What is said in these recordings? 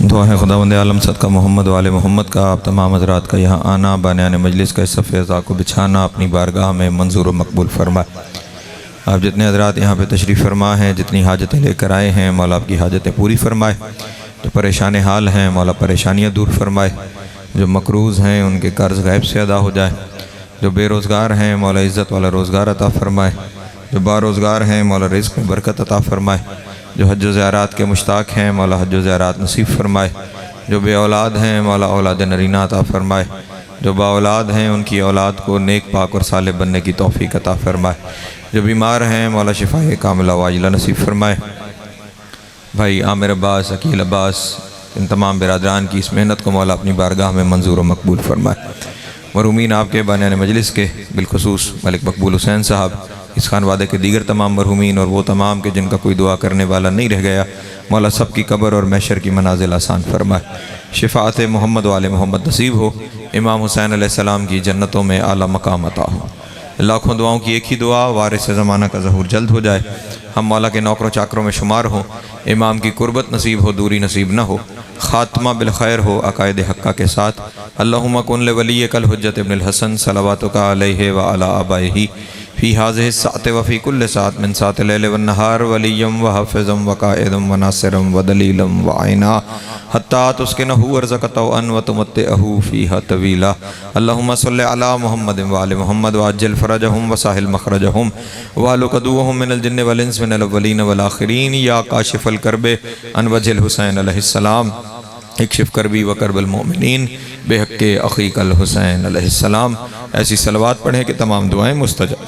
दुआ है खुदावंद आलम सदका मोहम्मद वाले मोहम्मद का आप तमाम हज़रात का यहाँ आना बानियान मजलिस का इस फ़ैज़ा को बिछाना अपनी बारगाह में मंजूर व मकबूल फरमाए। आप जितने हज़रात यहाँ पे तशरीफ़ फरमा हैं, जितनी हाजतें लेकर आए हैं, मौला आपकी हाजतें पूरी फरमाए। जो परेशान हाल हैं मौला परेशानियाँ दूर फरमाए। जो मकरूज़ हैं उनके कर्ज़ गैब से अदा हो जाए। जो बेरोज़गार हैं मौला इज़्ज़त वाला रोज़गार अता फ़रमाए। जो बारोज़गार हैं मौला रिज़्क़ में बरकत अता फ़रमाए। जो हज ज़ियारत के मुश्ताक हैं मौला हज ज़ियारत नसीब फरमाए। जो बे औलाद हैं मौला औलाद नरीना अता फ़रमाए। जो बा औलाद हैं उनकी औलाद को नेक पाक और साले बनने की तौफ़ीक अता फ़रमाए। जो बीमार हैं मौला शिफ़ाए कामिला वाजिला नसीब फरमाए। भाई आमिर अब्बास, अकील अब्बास, इन तमाम बिरादरान की इस मेहनत को मौला अपनी बारगाह में मंजूर व मकबूल फरमाए। मरहूमीन आपके बानियान मजलिस के बिलखुसूस मलिक मकबूल हुसैन साहब, इस खानवादे के दीगर तमाम मरहूमीन और वो तमाम के जिनका कोई दुआ करने वाला नहीं रह गया, मौला सब की कब्र और महशर की मनाजिल आसान फरमाए। शिफ़ाअत मोहम्मद वाले मोहम्मद नसीब हो। इमाम हुसैन अलैहिस्सलाम की जन्नतों में आला मकाम अता हो। लाखों दुआओं की एक ही दुआ, वारिस ज़माना का ज़हूर जल्द हो जाए। हम मौला के नौकरों चाकरों में शुमार हो। इमाम की कुर्बत नसीब हो, दूरी नसीब न हो। ख़ात्मा बिल खैर हो अकायद हक्का के साथ। अल्लाहुम्मा कुन ले वली कल हुज्जत इब्नुल हसन सलवातुका अलैहि व अला आबाइही फ़ी हाज़िहि सात व फ़ी कुल्ल सात मिन सात लैल व नहार वलियम व हाफ़िज़म व काइदम व नासिरम व दलीलम व आइना हत्ता तुस्किनहु वर्ज़क़तहु अन व तुमत्तिअहु फ़ीहा तवीला। अल्लाहुम्मा सल्लि अला मुहम्मद व आलि मुहम्मद व अज्जिल फ़रजहुम व साहिल मख़रजहुम व अहलु क़दूहुम मिनल जिन्न वल इंस मिनल अव्वलीन वल आख़िरीन या काशिफ़ल कर्बे अन वजहिल हुसैन अलैहिस्सलाम इक्शिफ़ करबी व करबल मोमिनीन बेहक़्क़े अख़ीकल हुसैन अलैहिस्सलाम। ऐसी सलवात पढ़ें कि तमाम दुआएँ मुस्तजाब।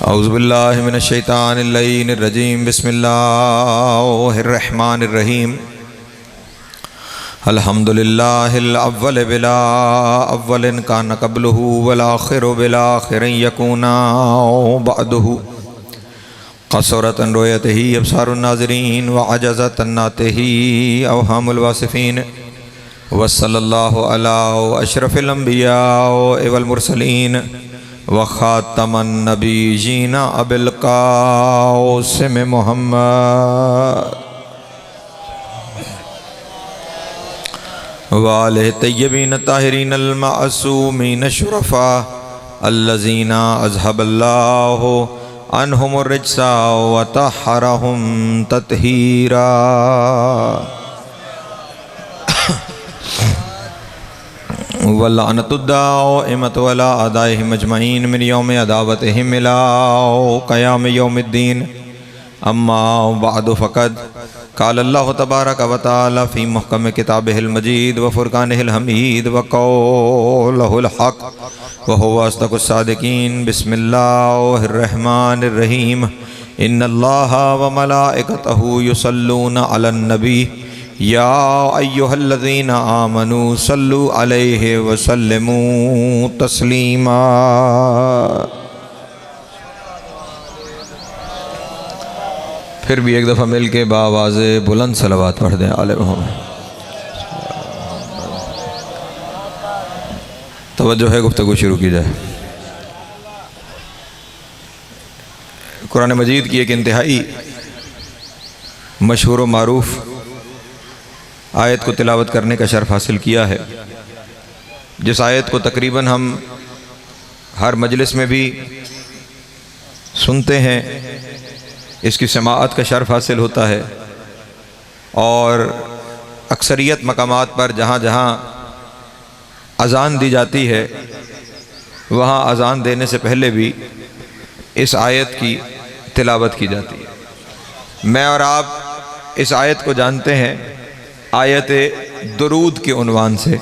औज़ु बिल्लाहि मिनश शैतानिर रजीम बिस्मिल्लाहिर रहमानिर रहीम। अल्हम्दुलिल्लाहिल अव्वल बिला अव्वलिन कान क़ब्लुहु वल आख़िरु बिल आख़िरिन यकूना बअदुहु क़सरतन रुयतिही अब्सारुन नाज़िरीन व अजज़तन नातिही अवहामुल वासिफ़ीन व सल्लल्लाहु अला अशरफिल अंबिया वल मुरसलीन व ख़ातमन नबिय्यीन अबिल क़ासिम मुहम्मद व आलिहि तय्यबीन ताहिरीन अल मासूमीन शुरफ़ा अल्लज़ीना अज़हबल्लाहु अन्हुमुर रिज्सा व तहरहुम तत्हीरा। वल्लानतु दाइमतु अला अदाइहिम अजमईन मिन यौम अदावतिहिम इला क़याम यौमिद्दीन। अम्मा बअदु फ़क़द क़ाल अल्लाहु तबारक व तआला फ़ी मुहकम किताबिहिल मजीद व फ़ुरक़ानिहिल हमीद व क़ौलिहिल हक़ व हुवा अस्दक़ुस सादिक़ीन। बिस्मिल्लाहिर रहमानिर रहीम। इन्नल्लाहा व मलाइकतहु युसल्लूना अलन नबी या अय्युहल्लज़ीना आमनू सल्लु अलैहि व सल्लिमू तस्लीमा। फिर भी एक दफ़ा मिल के बावाज़े बुलंद सलवात पढ़ दें आले मोहम्मद। तवज्जो है, गुफ्तगू शुरू की जाए। कुरान मजीद की एक इंतहाई मशहूर व मारूफ़ आयत को तिलावत करने का शर्फ़ हासिल किया है, जिस आयत को तकरीबन हम हर मजलिस में भी सुनते हैं। इसकी समाअत का शर्फ़ हासिल होता है और अक्सरियत मकामात पर जहाँ जहाँ अज़ान दी जाती है वहाँ अज़ान देने से पहले भी इस आयत की तिलावत की जाती है। मैं और आप इस आयत को जानते हैं आयत दुरूद के उन्वान से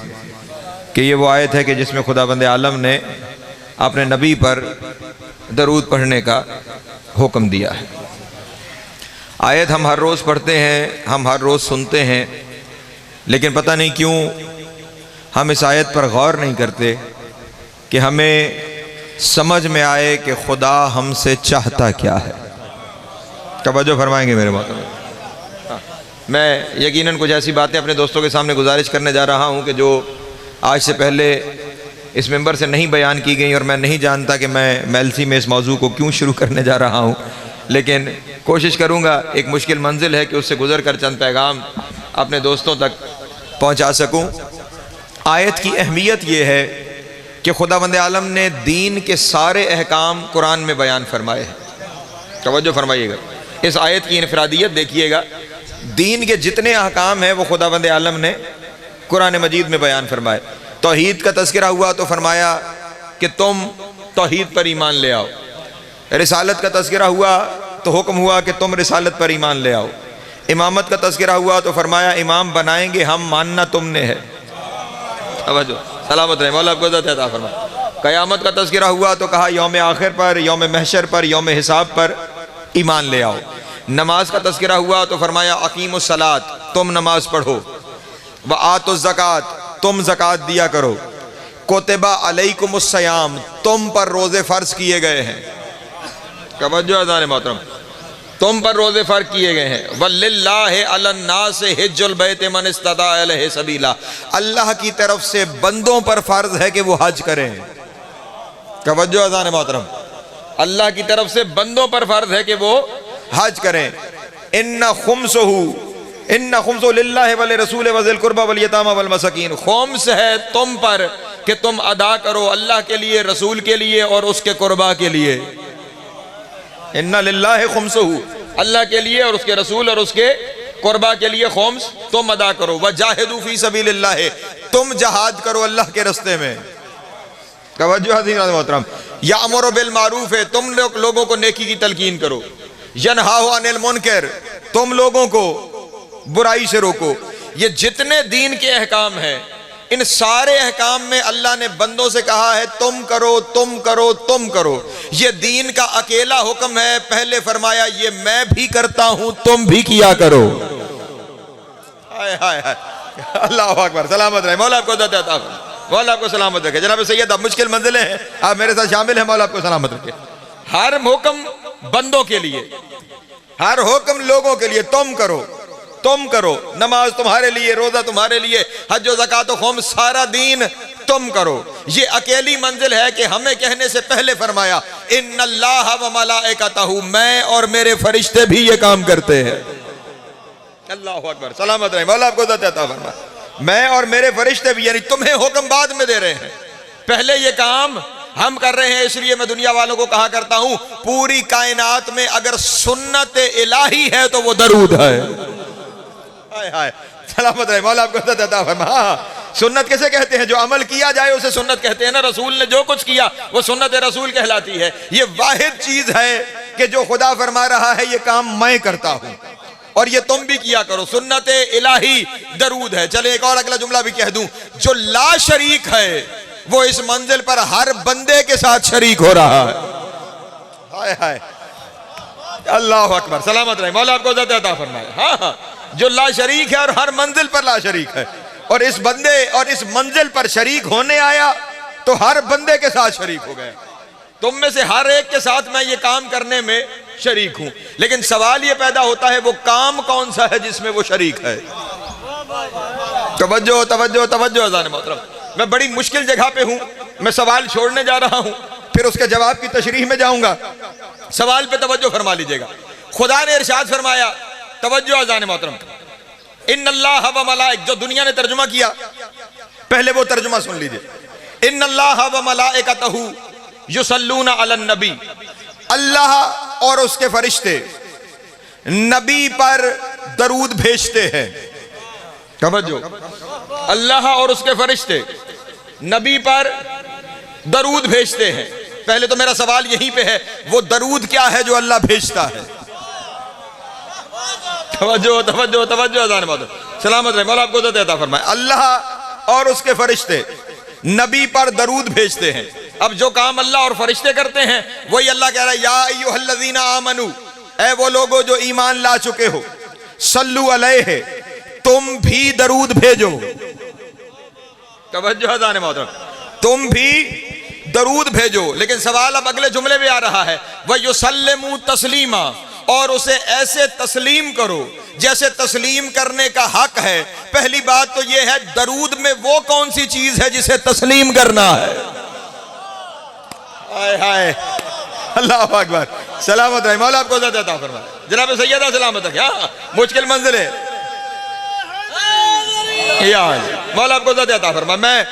कि ये वो आयत है कि जिसमें खुदाबंद आलम ने अपने नबी पर दरूद पढ़ने का हुक्म दिया है। आयत हम हर रोज़ पढ़ते हैं, हम हर रोज़ सुनते हैं, लेकिन पता नहीं क्यों हम इस आयत पर गौर नहीं करते कि हमें समझ में आए कि खुदा हमसे चाहता क्या है। तवज्जो फरमाएंगे मेरे मोहतरम। मैं यकीनन कुछ ऐसी बातें अपने दोस्तों के सामने गुजारिश करने जा रहा हूँ कि जो आज से पहले इस मेंबर से नहीं बयान की गई और मैं नहीं जानता कि मैं मेलसी में इस मौजू को क्यों शुरू करने जा रहा हूँ। लेकिन कोशिश करूँगा, एक मुश्किल मंजिल है कि उससे गुजर कर चंद पैगाम अपने दोस्तों तक पहुँचा सकूँ। आयत की अहमियत ये है कि खुदावंद आलम ने दीन के सारे अहकाम कुरान में बयान फरमाए हैं। तवज्जो फरमाइएगा, इस आयत की इनफरादियत देखिएगा। दीन के जितने अहकाम हैं वो खुदावंद आलम ने कुरान मजीद में बयान फरमाए। तौहीद का तज़किरा हुआ तो फरमाया कि तुम तौहीद पर ईमान ले आओ। रिसालत का तज़किरा हुआ तो हुक्म हुआ कि तुम रिसालत पर ईमान ले आओ। इमामत का तज़किरा हुआ तो फरमाया इमाम बनाएंगे हम, मानना तुमने है। तवज्जो, सलामत रहे, मौला आपको इज़्ज़त अता फरमाए। क़यामत का तज़किरा हुआ तो कहा यौम आखिर पर, यौम महशर पर, यौम हिसाब पर ईमान ले आओ। नमाज का तज़किरा हुआ तो फरमाया अकीमुस सलात, तुम नमाज पढ़ो। व आतुज़ ज़कात, तुम ज़कात दिया करो। कुतिबा अलैकुमुस सयाम, तुम पर रोज़े फ़र्ज़ किए गए हैं। तवज्जो अज़ान मोहतरम, तुम पर रोज़े फ़र्ज़ किए गए हैं। वलिल्लाहि अलन्नास हिज्जुल बैत मन इस्तता इलैहि सबीला, अल्लाह की तरफ से बंदों पर फ़र्ज़ है कि वो हज करें। तवज्जो अज़ान मोहतरम, अल्लाह की तरफ से बंदों पर फ़र्ज़ है कि वो हज करें। इन्ना खुम्सु लिल्लाहि वल रसूल वज़िल कुर्बा वल यतामा वल मसाकीन, खुम्स है तुम पर कि तुम अदा करो अल्लाह के लिए, रसूल के लिए और उसके कुर्बा के लिए। इन्ना लिल्लाहि खुम्सुहु, अल्लाह के लिए और उसके रसूल और उसके कुर्बा के लिए खुम्स तुम अदा करो। वजाहिदू फी सबीलिल्लाह, तुम जहाद करो अल्लाह के रास्ते में। तवज्जो हज़रात मोहतरम, यामुरु बिल मारूफ है, तुम लोगों को नेकी की तलकीन करो। यनहाहु अनिल मुनकर, तुम लोगों को बुराई से रोको। ये जितने दीन के अहकाम हैं, इन सारे अहकाम में अल्लाह ने बंदों से कहा है तुम करो, तुम करो, तुम करो। ये दीन का अकेला हुक्म है। पहले फरमाया ये मैं भी करता हूं, तुम भी किया करो। हाय हाय हाय, अल्लाह अकबर, सलामत रहे, मौला आपको इज़्ज़त अता फरमाए, मौला आपको सलामत रखे। जनाब सैयद, अब मुश्किल मंजिलें हैं, आप मेरे साथ शामिल हैं, मौला आपको सलामत रखे। हर हुक्म बंदों के लिए, हर हुक्म लोगों के लिए, तुम करो, तुम करो। नमाज तुम्हारे लिए, रोजा तुम्हारे लिए, हज व ज़कात व खुम्स, सारा दीन तुम करो। ये अकेली मंजिल है कि हमें कहने से पहले फरमाया इन्नल्लाह व मलाइकतहु, मैं और मेरे फरिश्ते भी ये काम करते हैं। अल्लाह अकबर, सलामत रहे, मौला आपको इज़्ज़त अता फरमाए। मैं और मेरे फरिश्ते भी, यानी तुम्हें हुक्म बाद में दे रहे हैं, पहले ये काम हम कर रहे हैं। इसलिए मैं दुनिया वालों को कहा करता हूं, पूरी कायनात में अगर सुन्नत इलाही है तो वो दरूद है। हाय हाय, सलामत रहे, मौला आपको इज़्ज़त अता फरमाए। सुन्नत किसे कहते हैं? जो अमल किया जाए उसे सुन्नत कहते हैं ना। रसूल ने जो कुछ किया वो सुन्नत रसूल कहलाती है। ये वाहिद चीज है कि जो खुदा फरमा रहा है ये काम मैं करता हूं और ये तुम भी किया करो। सुन्नत इलाही दरूद है। चले एक और अगला जुमला भी कह दूं, जो ला शरीक है वो इस मंजिल पर हर बंदे के साथ शरीक हो रहा है। हाय हाय, अल्लाह अकबर, सलामत रहे, मौला आपको इज़्ज़त अता फरमाए। हाँ हाँ, जो ला शरीक है और हर मंजिल पर ला शरीक है, और इस बंदे और इस मंजिल पर शरीक होने आया तो हर बंदे के साथ शरीक हो गया। तुम में से हर एक के साथ मैं ये काम करने में शरीक हूं। लेकिन सवाल ये पैदा होता है वो काम कौन सा है जिसमें वो शरीक है? तवज्जो तवज्जो तवज्जो अज़ान मोहतरम, मैं बड़ी मुश्किल जगह पे हूं। मैं सवाल छोड़ने जा रहा हूं, फिर उसके जवाब की तशरीह में जाऊंगा। सवाल पे तवज्जो फरमा लीजिएगा। खुदा ने इरशाद फरमाया, तवज्जो अज़ान मोहतरम, इन्नल्लाह व मलाइक, जो दुनिया ने तर्जुमा किया पहले वो तर्जुमा सुन लीजिए। इन्नल्लाह व मलाइकतहु युसल्लूना अलन नबी, अल्लाह और उसके फरिश्ते नबी पर दरूद भेजते हैं। तवज्जो, अल्लाह और उसके फरिश्ते नबी पर दरूद भेजते हैं। पहले तो मेरा सवाल यहीं पे है, वो दरूद क्या है जो अल्लाह भेजता है? तवज्जो तवज्जो तवज्जो अज़ान मोहतरम, सलामत रहे, मौला आपको इज़्ज़त अता फरमाए। अल्लाह और उसके फरिश्ते नबी पर दरूद भेजते हैं। अब जो काम अल्लाह और फरिश्ते करते हैं वही अल्लाह कह रहा है, या अय्युहल्लज़ीना आमनू, ऐ वो लोगो जो ईमान ला चुके हो, सल्लु अलैहि, तुम भी दरूद भेजो। तवज्जो अज़ान मोहतरम, तुम भी दरूद भेजो। लेकिन सवाल अब अगले जुमले में आ रहा है, व युसल्लिमू तस्लीमा, और उसे ऐसे तस्लीम करो जैसे तस्लीम करने का हक है। पहली बात तो यह है, दरूद में वो कौन सी चीज है जिसे तस्लीम करना है? हाय हाय, अल्लाह अकबर, सलामत रहे, मौला आपको ज़िंदगी अता फरमाए। जनाब सैयदा सलामत है, मुश्किल मंजिल है यार, मौला आपको ज़िंदगी अता फरमाए।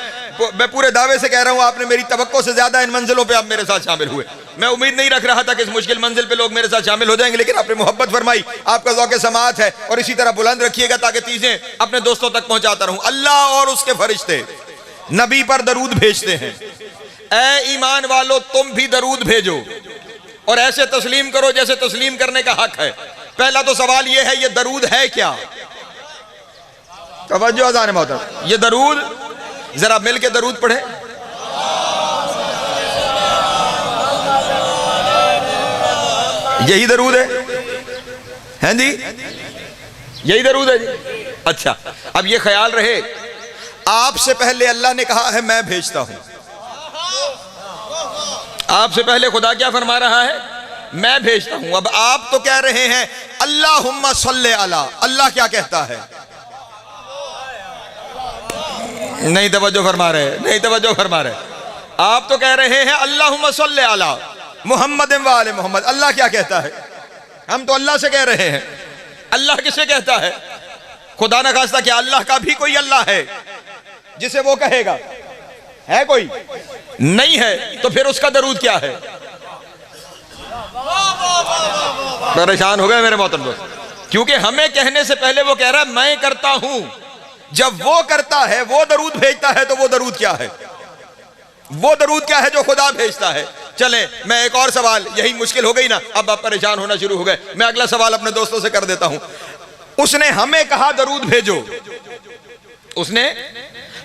मैं पूरे दावे से कह रहा हूँ, आपने मेरी तवक्को से ज्यादा इन मंजिलों पे आप मेरे साथ शामिल हुए। मैं उम्मीद नहीं रख रहा था कि इस मुश्किल मंजिल पे लोग मेरे साथ शामिल हो जाएंगे, लेकिन आपने मोहब्बत फरमाई, आपका ज़ौक़ समाअत है, और इसी तरह बुलंद रखिएगा ताकि चीजें अपने दोस्तों तक पहुंचाता रहूं। अल्लाह और उसके फरिश्ते नबी पर दरूद भेजते हैं। ऐ ईमान वालों, तुम भी दरूद भेजो और ऐसे तस्लीम करो जैसे तस्लीम करने का हक है। पहला तो सवाल यह है, ये दरूद है क्या? तवज्जो अज़ान मोहतरम, ये दरूद, जरा मिल के दरूद पढ़े। यही दरूद है जी, यही दरूद है जी। अच्छा, अब ये ख्याल रहे, आपसे पहले अल्लाह ने कहा है मैं भेजता हूं। आपसे पहले खुदा क्या फरमा रहा है? मैं भेजता हूं। अब आप तो कह रहे हैं अल्लाहुम्मा सल्ले अला, अल्लाह क्या कहता है? नहीं तवज्जो फरमा रहे, नहीं तवज्जो फरमा रहे। आप तो कह रहे हैं अल्लाहुम्मा सल्ले अला मुहम्मद व आले मोहम्मद, अल्लाह क्या कहता है? हम तो अल्लाह से कह रहे हैं। अल्लाह किसे कहता है? खुदा न खास्ता क्या अल्लाह का भी कोई अल्लाह है जिसे वो कहेगा? है कोई? नहीं है, तो फिर उसका दरूद क्या है? परेशान हो गए मेरे मोहतरम दोस्त, क्योंकि हमें कहने से पहले वो कह रहा है मैं करता हूं। जब वो करता है, वो दरूद भेजता है, तो वो दरूद क्या है? वो दरूद क्या है जो खुदा भेजता है? चले, मैं एक और सवाल, यही मुश्किल हो गई ना, अब आप परेशान होना शुरू हो गए, मैं अगला सवाल अपने दोस्तों से कर देता हूं। उसने हमें कहा दरूद भेजो, उसने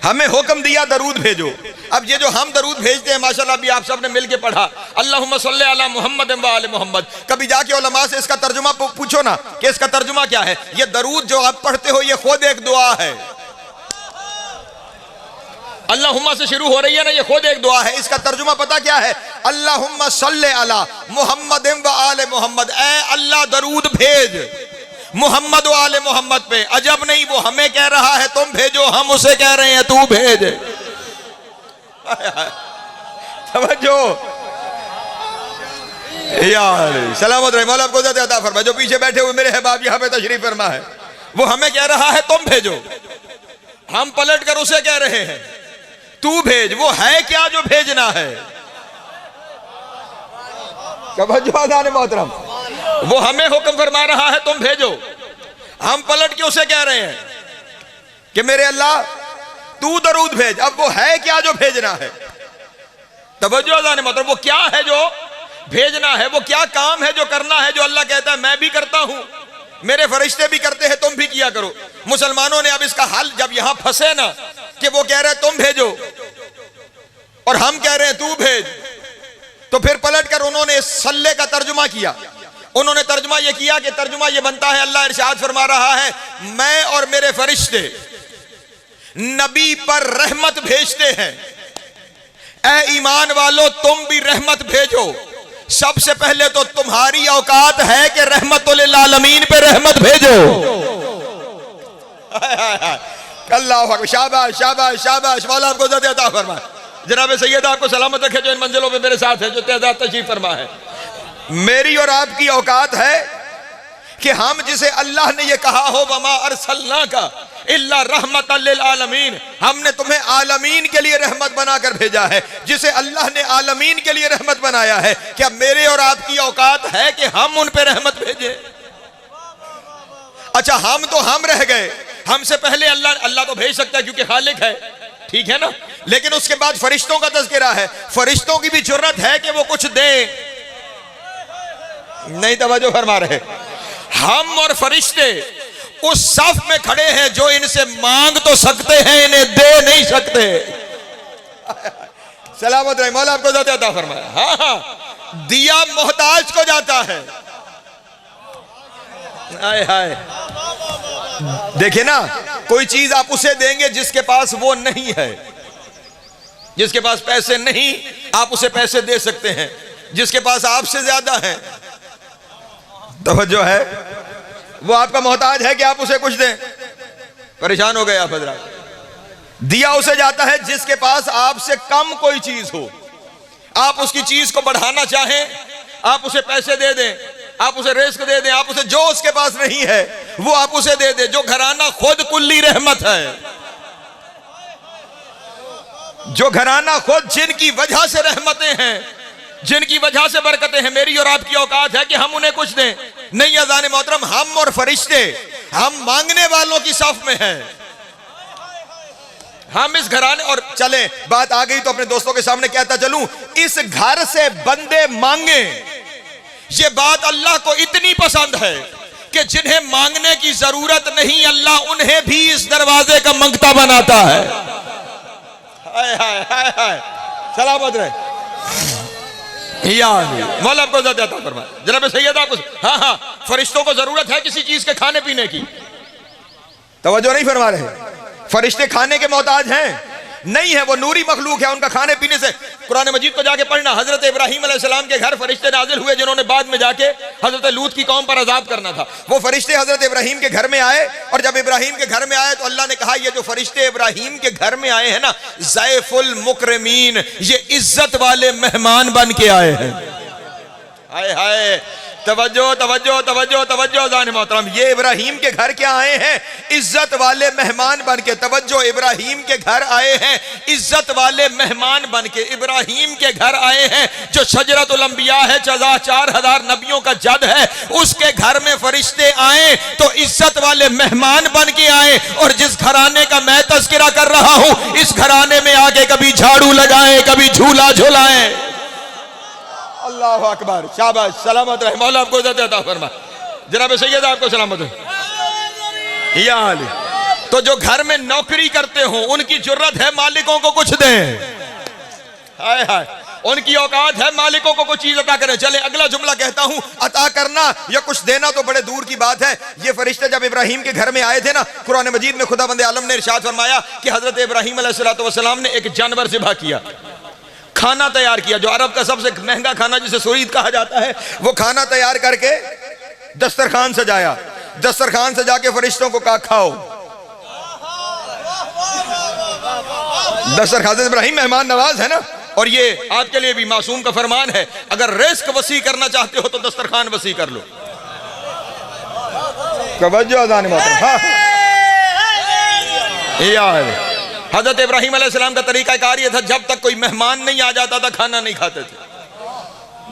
हमें हुक्म दिया दरूद भेजो। अब ये जो हम दरूद भेजते हैं, माशाल्लाह भी आप सब ने मिलके पढ़ा अल्लाहुम्मा सल्ली अला मुहम्मद व आले मोहम्मद। कभी जाके उलमा से इसका तर्जुमा पूछो ना कि इसका तर्जुमा क्या है। ये दरूद जो आप पढ़ते हो, ये खुद एक दुआ है। अल्लाहुम्मा से शुरू हो रही है ना, ये खुद एक दुआ है। इसका तर्जुमा पता क्या है? अल्लाहुम्मा सल्ले अला मुहम्मद व आले मोहम्मद, ऐ अल्लाह दरूद भेज मोहम्मद व आले मोहम्मद पे। अजब नहीं, वो हमें कह रहा है तुम भेजो, हम उसे कह रहे हैं तू भेज। समझो यार, सलामत रहे, मौला आपको ज़िंदगी अता फरमाए। जो पीछे बैठे हुए मेरे अहबाब यहाँ पे तशरीफ फरमा है, वो हमें कह रहा है तुम भेजो, हम पलट कर उसे कह रहे हैं तू भेज। वो है क्या जो भेजना है? मोहतरम, वो हमें हुक्म फरमा रहा है तुम भेजो, हम पलट के उसे कह रहे हैं कि मेरे अल्लाह तू दरूद भेज। अब वो है क्या जो भेजना है? तवज्जो जाने मतलब, वो क्या है जो भेजना है? वो क्या काम है जो करना है, जो अल्लाह कहता है मैं भी करता हूं, मेरे फरिश्ते भी करते हैं, तुम भी किया करो। मुसलमानों ने अब इसका हल जब यहां फंसे ना कि वो कह रहे हैं तुम भेजो और हम कह रहे हैं तू भेज, तो फिर पलट कर उन्होंने इस सल्ले का तर्जुमा किया। उन्होंने तर्जुमा यह किया कि तर्जुमा यह बनता है, अल्लाह इरशाद फरमा रहा है मैं और मेरे फरिश्ते नबी पर रहमत भेजते हैं। ऐ ईमान वालों, तुम भी रहमत भेजो। सबसे पहले तो तुम्हारी औकात है कि रहमतुल लिल आलमीन पे रहमत भेजो। अल्लाह, शाबाश शाबाश शाबाश, मौला आपको ज़िंदगी अता फरमाए। जनाब सैयद आपको सलामत रखे जो इन मंजिलों में मेरे साथ है, जो तेजाब तशरीफ फरमा है। मेरी और आपकी औकात है कि हम जिसे अल्लाह ने यह कहा हो वमा अरसलनाका इल्ला रहमतल लिल आलमीन, हमने तुम्हें आलमीन के लिए रहमत बनाकर भेजा है। जिसे अल्लाह ने आलमीन के लिए रहमत बनाया है, क्या मेरे और आपकी औकात है कि हम उन पे रहमत भेजें? अच्छा, हम तो हम रह गए, हमसे पहले अल्लाह तो भेज सकता है क्योंकि खालिक है, ठीक है ना, लेकिन उसके बाद फरिश्तों का तज़किरा है। फरिश्तों की भी जुर्रत है कि वो कुछ दे? नहीं तवज्जो फरमा रहे। हम और फरिश्ते उस सफ में खड़े हैं जो इनसे मांग तो सकते हैं, इन्हें दे नहीं सकते। सलामत रहे, मौला आपको ज़िंदगी अता फरमाए। हाँ हाँ, दिया मोहताज को जाता है। हाय हाय, देखिए ना, कोई चीज आप उसे देंगे जिसके पास वो नहीं है। जिसके पास पैसे नहीं, आप उसे पैसे दे सकते हैं, जिसके पास आपसे ज्यादा है, तवज्जो है, वो आपका मोहताज है कि आप उसे कुछ दें। परेशान हो गए आप हजरात। दिया उसे जाता है जिसके पास आपसे कम कोई चीज हो, आप उसकी चीज को बढ़ाना चाहें आप उसे पैसे दे दें, आप उसे रिस्क दे दें, आप उसे जो उसके पास नहीं है वो आप उसे दे दें। जो घराना खुद कुल्ली रहमत है, जो घराना खुद जिनकी वजह से रहमतें हैं, जिनकी वजह से बरकतें हैं, मेरी और आपकी औकात है कि हम उन्हें कुछ दें? नहीं अज़ान मोहतरम, हम और फरिश्ते हम मांगने वालों की सफ में हैं। हम इस घराने, और चले बात आ गई तो अपने दोस्तों के सामने कहता चलूं, इस घर से बंदे मांगे, ये बात अल्लाह को इतनी पसंद है कि जिन्हें मांगने की जरूरत नहीं अल्लाह उन्हें भी इस दरवाजे का मंगता बनाता है। हाय हाय हाय हाय, सलामत रहे मौला आपको ज़िंदा अता फरमाए। जनाब सैयद आपको, हाँ हाँ, फरिश्तों को जरूरत है किसी चीज के खाने पीने की, तवज्जो नहीं फरमा रहे। फरिश्ते खाने के मोहताज हैं? नहीं है, वो नूरी मखलूक है, उनका खाने पीने से। कुरान मजीद को जाके पढ़ना, हजरत इब्राहीम अलैहिस्सलाम के घर फरिश्ते नाजिल हुए जिन्होंने बाद में जाके हजरत लूत की कौम पर अजाब करना था। वो फरिश्ते हजरत इब्राहीम के घर में आए, और जब इब्राहीम के घर में आए तो अल्लाह ने कहा ये जो फरिश्ते इब्राहीम के घर में आए हैं ना, ज़ैफुल मुकरमीन, ये इज्जत वाले मेहमान बन के आए हैं। हाय हाय, तवज्जो तवज्जो तवज्जो तवज्जो जान मोहतरम, ये इब्राहीम के घर क्या आए हैं? इज्जत वाले मेहमान बन के। तवज्जो, इब्राहीम के घर आए हैं इज्जत वाले मेहमान बन के। इब्राहीम के घर आए हैं जो शजरतुल अंबिया है, 4000 नबियों का जद है, उसके घर में फरिश्ते आए तो इज्जत वाले मेहमान बन के आए। और जिस घराने का मैं तज़किरा कर रहा हूं, इस घराने में आके कभी झाड़ू लगाए, कभी झूला झूलाए। अल्लाह अकबर, शाबाश, सलामत रहे मौला आपको इज़्ज़त अता फरमाए। जनाब सैयद आपको सलामत है। या अली, तो जो घर में नौकरी करते हो उनकी जुर्रत है मालिकों को कुछ दें। हाय हाय, उनकी औकात है मालिकों को कुछ चीज अता करें। चले अगला जुमला कहता हूं, अता करना या कुछ देना तो बड़े दूर की बात है। ये फरिश्ते जब इब्राहीम के घर में आए थे ना, कुरान मजीद में खुदा बंदे आलम ने इरशाद फरमाया कि हजरत इब्राहीम अलैहिस्सलाम ने एक जानवर ज़िबह किया, खाना तैयार किया, जो अरब का सबसे महंगा खाना जिसे सुरीद कहा जाता है, वो खाना तैयार करके दस्तरखान सजाया। दस्तरखान सजा के फरिश्तों को कहा खाओ। दस्तरखान, इब्राहीम मेहमान नवाज है ना, और ये आपके लिए भी मासूम का फरमान है, अगर रिस्क वसी करना चाहते हो तो दस्तरखान वसी कर लो। तवज्जो अज़ान मोहतरम, हाँ यार, हजरत इब्राहीम अलैहिस्सलाम का तरीका कार ये था, जब तक कोई मेहमान नहीं आ जाता था खाना नहीं खाते थे।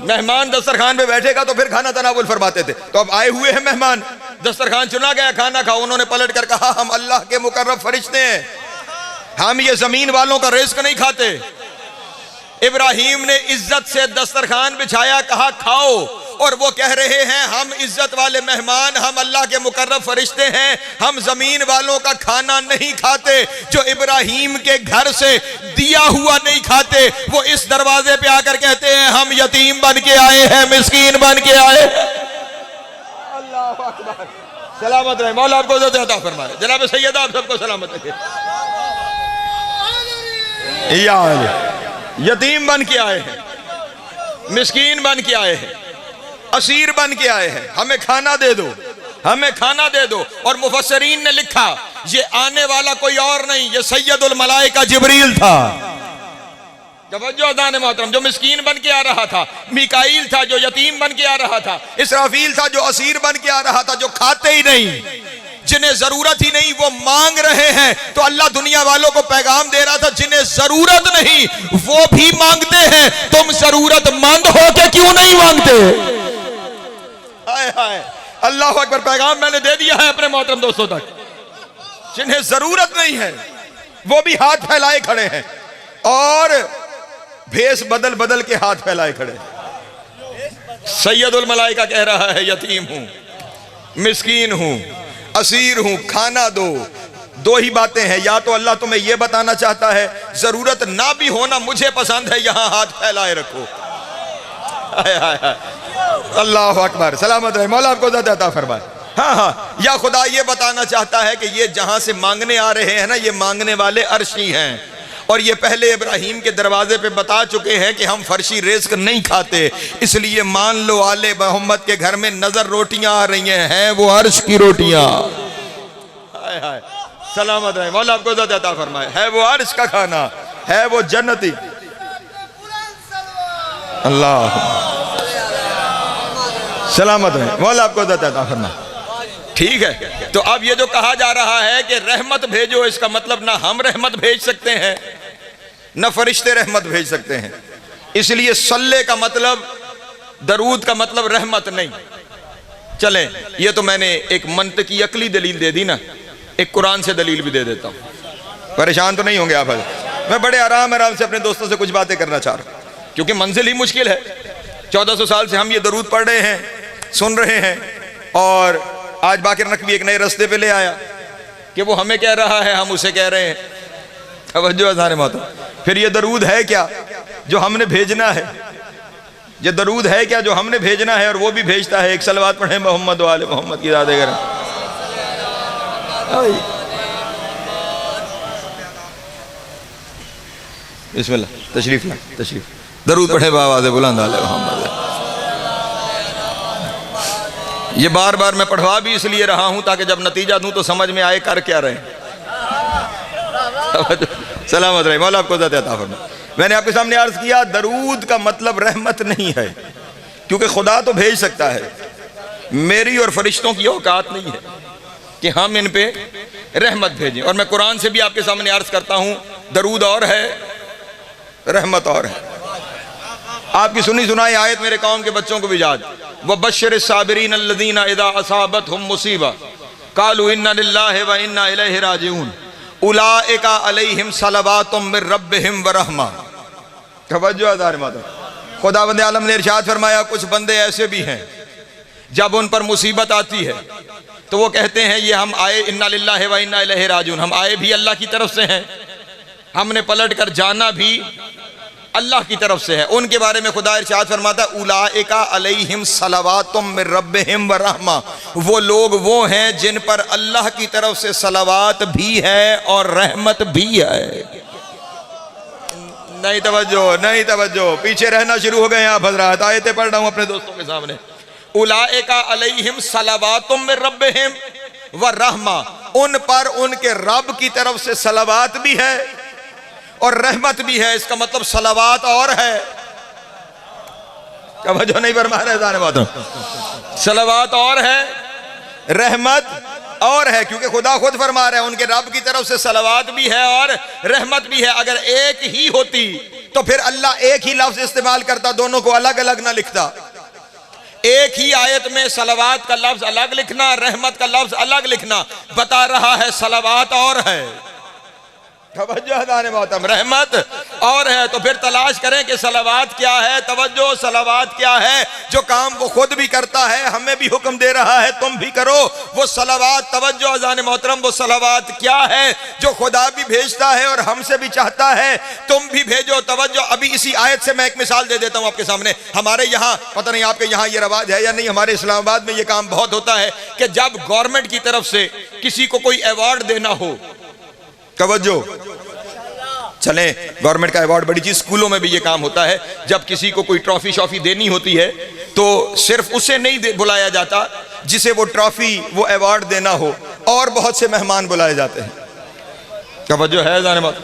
मेहमान दस्तरखान पे बैठेगा तो फिर खाना तनावुल फरमाते थे। तो अब आए हुए हैं मेहमान, दस्तरखान चुना गया, खाना खाओ। उन्होंने पलट कर कहा हम अल्लाह के मुकर्रब फरिश्ते हैं, हम ये जमीन वालों का रिस्क नहीं खाते। इब्राहीम ने इज्जत से दस्तरखान बिछाया, कहा खाओ, और वो कह रहे हैं हम इज्जत वाले मेहमान, हम अल्लाह के मुकर्रब फरिश्ते हैं, हम जमीन वालों का खाना नहीं खाते। जो इब्राहीम के घर से दिया हुआ नहीं खाते, वो इस दरवाजे पे आकर कहते हैं हम यतीम बन के आए हैं, मिस्कीन बन के आए। अल्लाह अकबर, सलामत रहे मौला आपको इज़्ज़त अता फरमाए। जनाब सैयद आप सबको सलामत रखे। यतीम बन के आए हैं, मिस्कीन बन के आए हैं, असीर बन के आए हैं, हमें खाना दे दो, हमें खाना दे दो। और मुफस्सरीन ने लिखा ये आने वाला कोई और नहीं, ये सैयदुल मलाइका जिब्रील था। जो मिस्कीन बन के आ रहा था, मिकाईल था जो यतीम बन के आ रहा था, इसराफील था जो असीर बन के आ रहा था, जो खाते ही नहीं, जिन्हें जरूरत ही नहीं वो मांग रहे हैं। तो अल्लाह दुनिया वालों को पैगाम दे रहा था, जिन्हें जरूरत नहीं वो भी मांगते हैं, तुम जरूरतमंद हो के क्यों नहीं मांगते? हाय हाय, अल्लाह अकबर, पैगाम मैंने दे दिया है अपने मोहतरम दोस्तों तक। जिन्हें जरूरत नहीं है वो भी हाथ फैलाए खड़े हैं, और भेष बदल बदल के हाथ फैलाए खड़े। सैयदुल मलाइका कह रहा है यतीम हूं, मिस्कीन हूं, असीर हूं, खाना दो। दो ही बातें हैं, या तो अल्लाह तुम्हें यह बताना चाहता है जरूरत ना भी होना मुझे पसंद है, यहां हाथ फैलाए रखो। हाय हाय हाय, अल्लाह अकबर, सलामत रहे मौला आपको इज़्ज़त अता फरमाए। हाँ हाँ, या खुदा ये बताना चाहता है कि ये जहां से मांगने आ रहे हैं ना, ये मांगने वाले अर्शी हैं, और ये पहले इब्राहीम के दरवाजे पे बता चुके हैं कि हम फर्शी रिज़्क नहीं खाते, इसलिए मान लो आले मोहम्मद के घर में नजर रोटियां आ रही हैं वो अर्श की रोटियां। हाय हाय, सलामत रहे मौला आपको इज़्ज़त अता फरमाए। है वो अर्श का खाना, है वो जन्नती। अल्लाह सलामत रहे, मौला आपको अता फरमाए। ठीक है, तो अब ये जो कहा जा रहा है कि रहमत भेजो, इसका मतलब ना हम रहमत भेज सकते हैं ना फरिश्ते रहमत भेज सकते हैं। इसलिए सल्ले का मतलब, दरूद का मतलब रहमत नहीं। चले, ये तो मैंने एक मंतकी अकली दलील दे दी ना, एक कुरान से दलील भी दे देता हूं। परेशान तो नहीं होंगे आप? मैं बड़े आराम से अपने दोस्तों से कुछ बातें करना चाह रहा हूं, क्योंकि मंजिल ही मुश्किल है। 1400 साल से हम ये दरूद पढ़ रहे हैं, सुन रहे हैं, और आज बाकिर नकवी एक नए रास्ते पे ले आया कि वो हमें कह रहा है, हम उसे कह रहे हैं। तवज्जो सारे मोहतरम, फिर ये दरूद है क्या जो हमने भेजना है? ये दरूद है क्या जो हमने भेजना है और वो भी भेजता है? एक सलवात पढ़े मोहम्मद वाले मोहम्मद की याद करें। बिस्मिल्लाह, तशरीफ ला, तशरीफ। दरूद पढ़े बावाज़े बुलंद वाले मोहम्मद। ये बार बार मैं पढ़वा भी इसलिए रहा हूं ताकि जब नतीजा दूं तो समझ में आए कर क्या रहे। सलामत रहे, मौला आपको अता फरमाए। मैंने आपके सामने अर्ज किया, दरूद का मतलब रहमत नहीं है, क्योंकि खुदा तो भेज सकता है, मेरी और फरिश्तों की औकात नहीं है कि हम इन पे रहमत भेजें। और मैं कुरान से भी आपके सामने अर्ज करता हूं, दरूद और है, रहमत और है। आपकी सुनी सुनाई आयत मेरे कौम के बच्चों को भी याद, व बश्शिर साबिरीन अल्लज़ीना इज़ा असाबतहुम मुसीबा क़ालू इन्ना लिल्लाहि व इन्ना इलैहि राजिऊन उलाइका अलैहिम सलवातुम मिर रब्बिहिम व रहमा। तवज्जो अज़ार माता, खुदावंद आलम ने इरशाद फरमाया, कुछ बंदे ऐसे भी हैं जब उन पर मुसीबत आती है तो वो कहते हैं ये हम आए इन्ना लिल्लाहि व इन्ना इलैहि राजिऊन, हम आए भी अल्लाह की तरफ से हैं, हमने पलट कर जाना भी अल्लाह की तरफ से है। उनके बारे में खुदा इरशाद फरमाता है, उलाइका अलैहिम सलवातुम मिर रब्बिहिम व रहमा, वो लोग वो हैं जिन पर अल्लाह की तरफ से सलावात भी है और रहमत भी है। नहीं तवज्जो, नहीं तवज्जो, पीछे रहना शुरू हो गए हैं आप हज़रात। आयतें पढ़ रहा हूं अपने दोस्तों के सामने। उलाइका अलैहिम सलवातुम मिर रब्बिहिम व रहमा, उन पर उनके रब की तरफ से सलावात भी है और रहमत भी है। इसका मतलब सलावात और है, तवज्जो नहीं फरमा रहे जाने बात, सलावात और है, रहमत और है, क्योंकि खुदा खुद फरमा रहे हैं उनके रब की तरफ से सलावात भी है और रहमत भी है। अगर एक ही होती तो फिर अल्लाह एक ही लफ्ज इस्तेमाल करता, दोनों को अलग अलग ना लिखता। एक ही आयत में सलावात का लफ्ज अलग लिखना, रहमत का लफ्ज अलग लिखना बता रहा है सलावात और है, तवज्जो रहमत और है। तो फिर तलाश करें कि सलावात क्या है। तवज्जो, सलावात क्या है? जो काम वो खुद भी करता है, हमें भी हुक्म दे रहा है तुम भी करो, वो सलावात। तवज्जो अज़ान मोहतरम, वो सलावात क्या है जो खुदा भी भेजता है और हमसे भी चाहता है तुम भी भेजो। तवज्जो, अभी इसी आयत से मैं एक मिसाल दे देता हूं आपके सामने। हमारे यहाँ, पता नहीं आपके यहाँ ये रवाज है या नहीं, हमारे इस्लामाबाद में ये काम बहुत होता है कि जब गवर्नमेंट की तरफ से किसी को कोई अवार्ड देना हो, तवज्जो चले, गवर्नमेंट का अवार्ड बड़ी चीज, स्कूलों में भी ये काम होता है। जब किसी को कोई ट्रॉफी शॉफी देनी होती है तो सिर्फ उसे नहीं बुलाया जाता जिसे वो ट्रॉफी वो अवार्ड देना हो, और बहुत से मेहमान बुलाए जाते हैं। तवज्जो है जाने बात,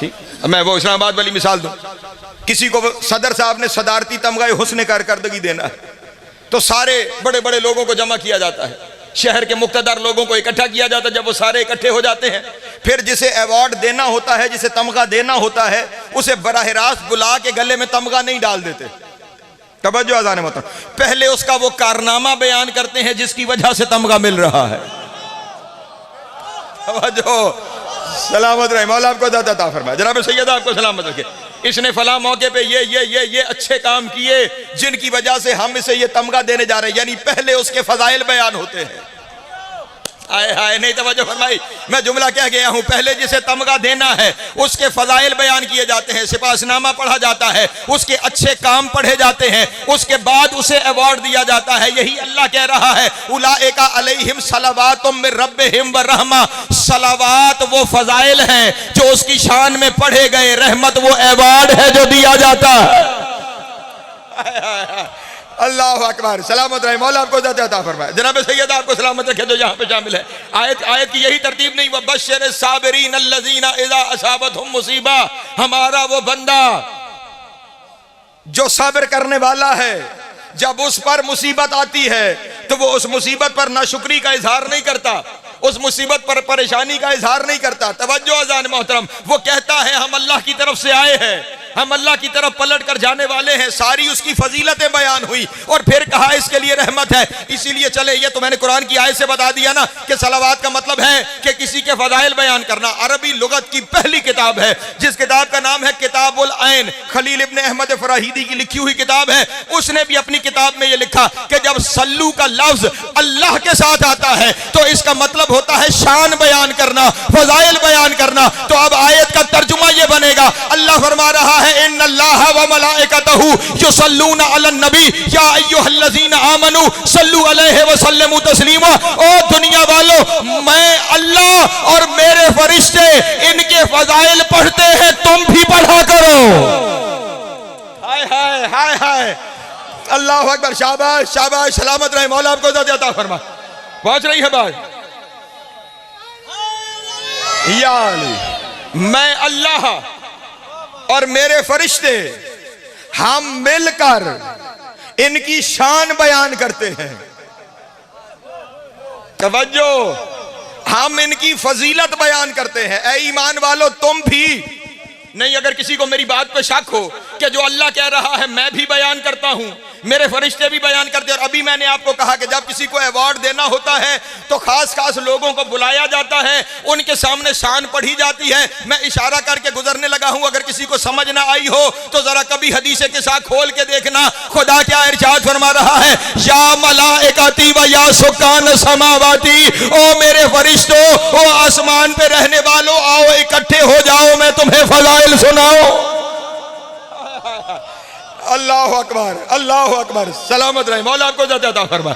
ठीक। मैं वो इस्लामाबाद वाली मिसाल दूं, किसी को सदर साहब ने सदारती तमगा हुस्न कारकर्दगी देना है तो सारे बड़े बड़े लोगों को जमा किया जाता है, शहर के मुक्तदार लोगों को इकट्ठा किया जाता है। जब वो सारे इकट्ठे हो जाते हैं, फिर जिसे अवार्ड देना होता है, जिसे तमगा देना होता है, उसे बराह रास्त बुला के गले में तमगा नहीं डाल देते। तवज्जो अज़ान मोहतरम, पहले उसका वो कारनामा बयान करते हैं जिसकी वजह से तमगा मिल रहा है। तवज्जो, सलामत रहे, मौला आपको अता फरमाए। जनाब सैयद आपको सलामत रखे, इसने फला मौके पे ये अच्छे काम किए जिनकी वजह से हम इसे ये तमगा देने जा रहे हैं, यानी पहले उसके फजाइल बयान होते हैं। आए हाय, नहीं तवज्जो फरमाई, मैं जुमला कह गया हूं। पहले जिसे तमगा देना है उसके फजाइल बयान किए जाते हैं, सिपाहीनामा पढ़ा जाता है, उसके अच्छे काम पढ़े जाते हैं, उसके बाद उसे अवार्ड दिया जाता है। यही अल्लाह कह रहा है, उलाइका अलैहिम सलवातुम मिर रब्बिहिम व रहमा। सलावात वो फजाइल हैं जो उसकी शान में पढ़े गए, रहमत वो अवार्ड है जो दिया जाता है। अल्लाह अकबर, सलामत रहे, मौला आपको अता फरमाए। जनाब सैयद आपको सलामत रखे जो यहाँ पे शामिल है। आयत की यही तरतीब नहीं, वह बश्शिर साबिरीन अल्लज़ीना इज़ा असाबतहुम मुसीबा, हमारा वो बंदा जो सब्र करने वाला है, जब उस पर मुसीबत आती है तो वो उस मुसीबत पर नाशुक्री का इजहार नहीं करता, उस मुसीबत पर परेशानी का इजहार नहीं करता। तवज्जो अज़ान मोहतरम, वो कहता है हम अल्लाह की तरफ से आए हैं, हम अल्लाह की तरफ पलट कर जाने वाले हैं। सारी उसकी फजीलतें बयान हुई और फिर कहा इसके लिए रहमत है। इसीलिए चले, ये तो मैंने कुरान की आयत से बता दिया ना कि सलावात का मतलब है कि किसी के फजाइल बयान करना। अरबी लुगत की पहली किताब है जिस किताब का नाम है किताबुल ऐन, खलील इब्न अहमद फराहिदी की लिखी हुई किताब है। उसने भी अपनी किताब में ये लिखा कि जब सल्लू का लफ्ज अल्लाह के साथ आता है तो इसका मतलब होता है शान बयान करना, फजाइल बयान करना। तो अब आयत का तर्जुमा ये बनेगा, अल्लाह फरमा रहा है इन्नल्लाह व मलाइकतहू युसल्लूना अलन नबी या अय्युहल्लज़ीना आमनू सल्लू अलैहि व सल्लिमू तस्लीमा। ओ दुनिया वालों, मैं अल्लाह और मेरे फरिश्ते इनके फजाइल पढ़ते हैं, तुम भी पढ़ा करो। हाय हाय हाय हाय, अल्लाह अकबर, शाबाश शाबाश, सलामत रहे, मौला आपको ज़िंदगी अता फरमा। पहुंच रही है बात, या अली, मैं अल्लाह और मेरे फरिश्ते हम मिलकर इनकी शान बयान करते हैं। तवज्जो, हम इनकी फजीलत बयान करते हैं। ऐ ईमान वालों, तुम भी नहीं, अगर किसी को मेरी बात पे शक हो कि जो अल्लाह कह रहा है मैं भी बयान करता हूं, मेरे फरिश्ते भी बयान करते हैं। और अभी मैंने आपको कहा कि जब किसी को अवार्ड देना होता है तो खास खास लोगों को बुलाया जाता है, उनके सामने शान पढ़ी जाती है। मैं इशारा करके गुजरने लगा हूं, अगर किसी को समझ ना आई हो तो जरा कभी हदीसे के साथ खोल के देखना। खुदा क्या इरशाद फरमा रहा है, या मलाइकती व या सुकान समावाती, ओ मेरे फरिश्तों, ओ आसमान पे रहने वालों, आओ इकट्ठे हो जाओ, मैं तुम्हें फजाइल सुनाओ। अल्लाह अकबर, अल्लाह अकबर, सलामत रहे, मौला आपको ज़िंदगी अता फरमा।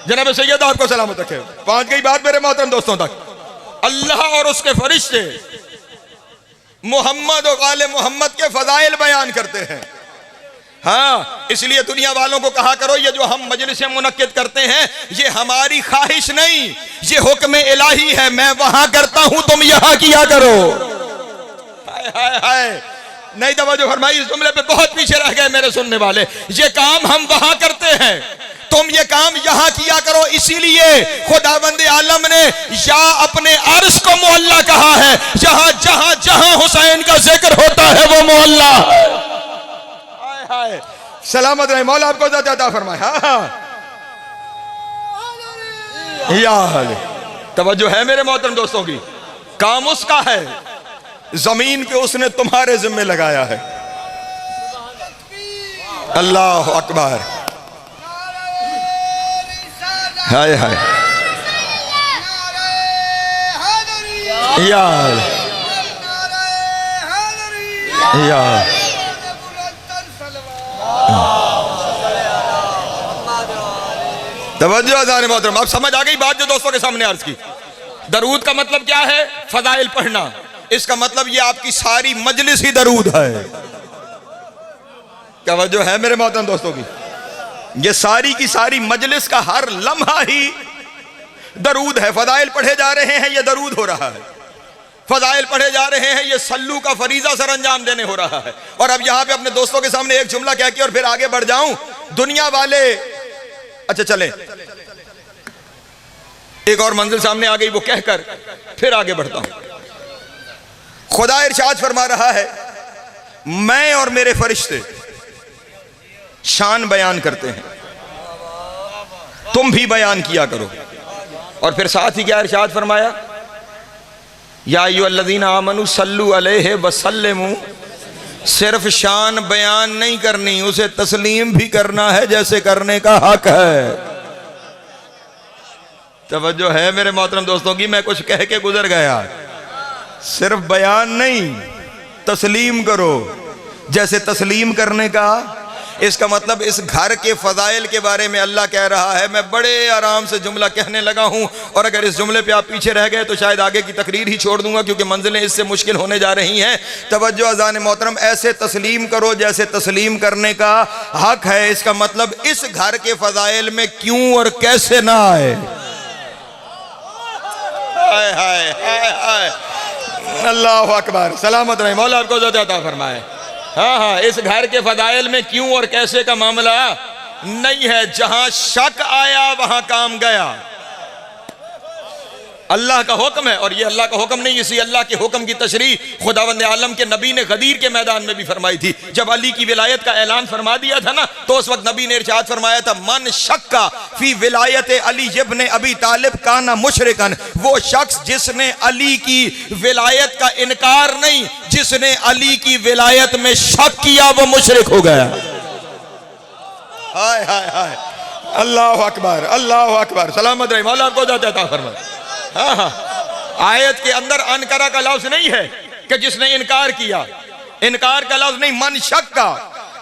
जनाब सैयद आपको सलामत रखे। पहुंच गई बात मेरे मोहतरम दोस्तों तक। अल्लाह और उसके फरिश्ते मोहम्मद और आले मोहम्मद के फजाइल बयान करते हैं। हाँ, इसलिए दुनिया वालों को कहा करो ये जो हम मजलिसें मुनक्किद करते हैं ये हमारी ख्वाहिश नहीं, ये हुक्म इलाही है। मैं वहां करता हूं, तुम यहां किया करो। हाय हाय हाय, नहीं तवज्जो फरमाई, इस जुमले पे बहुत पीछे रह गए मेरे सुनने वाले। ये काम हम वहां करते हैं, तुम ये काम यहां किया करो। इसीलिए खुदावंद आलम ने या अपने अर्श को मोहल्ला कहा है, जहां जहां जहां हुसैन का जिक्र होता है वो मोहल्ला। हाय हाय, सलामत रहे, मौला आपको ज़िंदगी अता फरमाए। हाँ, या तवज्जो है मेरे मोहतरम दोस्तों की, काम उसका है, जमीन पे उसने तुम्हारे जिम्मे लगाया है। अल्लाह अकबर, हाय हाय, या या तवज्जो अज़ान मोहतरम, अब समझ आ गई बात जो दोस्तों के सामने अर्ज की। दरूद का मतलब क्या है? फजाइल पढ़ना। इसका मतलब ये आपकी सारी मजलिस ही दरूद है। तवज्जो है मेरे मोहतरम दोस्तों की, ये सारी की सारी मजलिस का हर लम्हा ही दरूद है। फजाइल पढ़े जा रहे हैं, ये दरूद हो रहा है। फजाइल पढ़े जा रहे हैं, ये सल्लू का फरीजा सर अंजाम देने हो रहा है। और अब यहां पे अपने दोस्तों के सामने एक जुमला कह के और फिर आगे बढ़ जाऊं। दुनिया वाले, अच्छा चले, एक और मंजिल सामने आ गई, वो कहकर फिर आगे बढ़ता हूं। खुदा इरशाद फरमा रहा है, मैं और मेरे फरिश्ते शान बयान करते हैं, तुम भी बयान किया करो। और फिर साथ ही क्या इरशाद फरमाया, या अय्युहल्लज़ीना आमनू सल्लू अलैहि व सल्लिमू। सिर्फ शान बयान नहीं करनी, उसे तस्लीम भी करना है जैसे करने का हक है। तवज्जो है मेरे मोहतरम दोस्तों की, मैं कुछ कह के गुजर गया। सिर्फ बयान नहीं, तस्लीम करो जैसे तस्लीम करने का। इसका मतलब इस घर के फजाइल के बारे में अल्लाह कह रहा है। मैं बड़े आराम से जुमला कहने लगा हूं, और अगर इस जुमले पे आप पीछे रह गए तो शायद आगे की तकरीर ही छोड़ दूंगा, क्योंकि मंजिलें इससे मुश्किल होने जा रही हैं। तवज्जो अज़ान मोहतरम, ऐसे तस्लीम करो जैसे तस्लीम करने का हक है। इसका मतलब इस घर के फजाइल में क्यों और कैसे ना आए। हाय हाय हाय हाय, अल्लाह अकबर, सलामत रहे, मौला आपको ज़िंदगी अता फरमाए। हाँ हाँ, इस घर के फदाइल में क्यों और कैसे का मामला नहीं है। जहां शक आया वहां काम गया। अल्लाह का हुक्म है, और ये अल्लाह का हुक्म नहीं, इसी अल्लाह के हुक्म की तशरीह खुदावंद आलम के नबी ने गदीर के मैदान में भी फरमाई थी। जब अली की विलायत का ऐलान फरमा दिया था ना, तो उस वक्त नबी ने इरशाद फरमाया था, मन शक्का फी विलायत अली इब्न अबी तालिब काना मुशरिकन। वो शख्स जिसने अली की विलायत का इनकार नहीं, जिसने अली की विलायत में शक किया, वो मुशरिक हो गया। हाय हाय हाय, अल्लाह अकबर, अल्लाह अकबर। सलामत रहे, मौला आपको जाता था फरमाया। हाँ हाँ, आयत के अंदर अनकरा का लफ्ज नहीं है कि जिसने इनकार किया, इनकार का लफ्ज नहीं, मन शक का,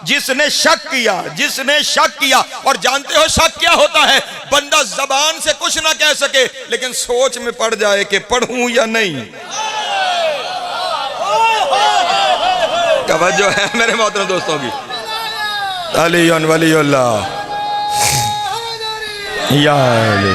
जिसने शक किया, जिसने शक किया। और जानते हो शक क्या होता है? बंदा जबान से कुछ ना कह सके, लेकिन सोच में पड़ जाए कि पढ़ूं या नहीं। तवज्जो है मेरे मोहतरम दोस्तों की। अली वलीउल्लाह या अली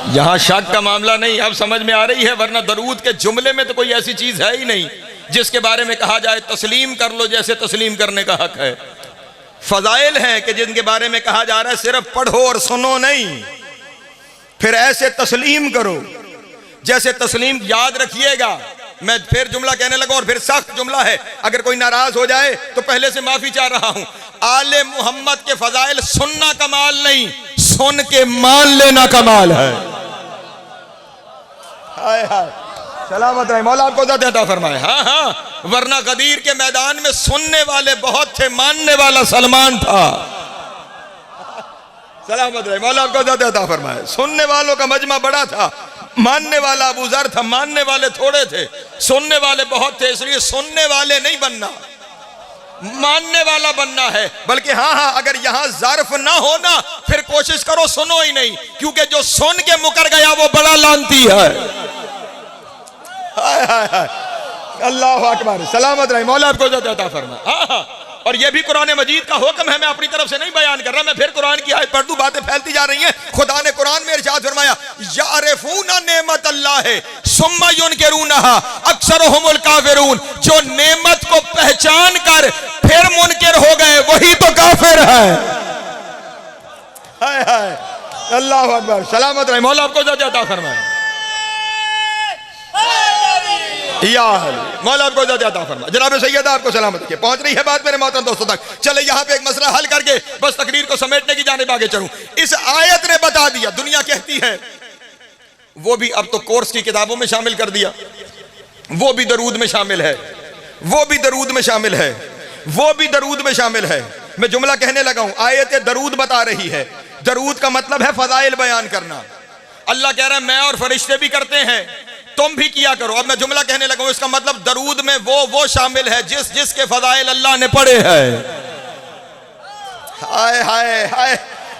यहां शक का मामला नहीं, अब समझ में आ रही है। वरना दरूद के जुमले में तो कोई ऐसी चीज है ही नहीं जिसके बारे में कहा जाए तस्लीम कर लो जैसे तस्लीम करने का हक है। फजाइल हैं कि जिनके बारे में कहा जा रहा है सिर्फ पढ़ो और सुनो नहीं, फिर ऐसे तस्लीम करो जैसे तस्लीम। याद रखिएगा, मैं फिर जुमला कहने लगा और फिर सख्त जुमला है, अगर कोई नाराज हो जाए तो पहले से माफी चाह रहा हूं। आले मोहम्मद के फजाइल सुनना कमाल नहीं, सुन के मान लेना कमाल है। हाय हाय, सलामत रहे, मौला आपको अता फरमाए। हाँ हाँ, वरना गदीर के मैदान में सुनने वाले बहुत थे, मानने वाला सलमान था। सलामत रहे, मौला आपको अता फरमाए। सुनने वालों का मजमा बड़ा था, मानने वाला अबू जर था, मानने वाले थोड़े थे, सुनने वाले बहुत थे। इसलिए सुनने वाले नहीं बनना, मानने वाला बनना है। बल्कि हाँ हाँ, अगर यहां ज़र्फ ना हो ना, फिर कोशिश करो सुनो ही नहीं, क्योंकि जो सुन के मुकर गया वो बड़ा लानती है। हाय हाय हाय, अल्लाह अकबर, सलामत रहे, मौला आपको अता फरमाए। हाँ हाँ, और ये भी कुरान मजीद का हुक्म है, मैं अपनी तरफ से नहीं बयान कर रहा। मैं फिर कुरान की आयत पढ़ दूं, बातें फैलती जा रही हैं। खुदा ने कुरान में इरशाद फरमाया, यारिफूना नेमत अल्लाह सुम्मा युनकिरूनहा अक्सरुहुमुल काफिरून। जो नेमत को पहचान कर फिर मुनकिर हो गए, वही तो काफिर है। हाय हाय, अल्लाह अकबर, सलामत रहे, मौला आपको अता फरमाए। या मौला आपको अता फरमाए। जनाब सैयदा आपको सलामत रखिए। पहुंच रही है बात मेरे मोहतरम दोस्तों तक। चले यहाँ पे एक मसला हल करके बस तकरीर को समेटने की जानिब आगे चलूं। इस आयत ने बता दिया, दुनिया कहती है, वो भी अब तो कोर्स की किताबों में शामिल कर दिया, वो भी दरूद में शामिल है, वो भी दरूद में शामिल है, वो भी दरूद में शामिल है। मैं जुमला कहने लगा हूं, आयत दरूद बता रही है। दरूद का मतलब है फजाइल बयान करना। अल्लाह कह रहा है मैं और फरिश्ते भी करते हैं, तुम भी किया करो। अब मैं जुमला कहने लगा हूं, इसका मतलब दरूद में वो शामिल है जिसके फजाइल अल्लाह ने पढ़े हैं। हाय हाय हाय,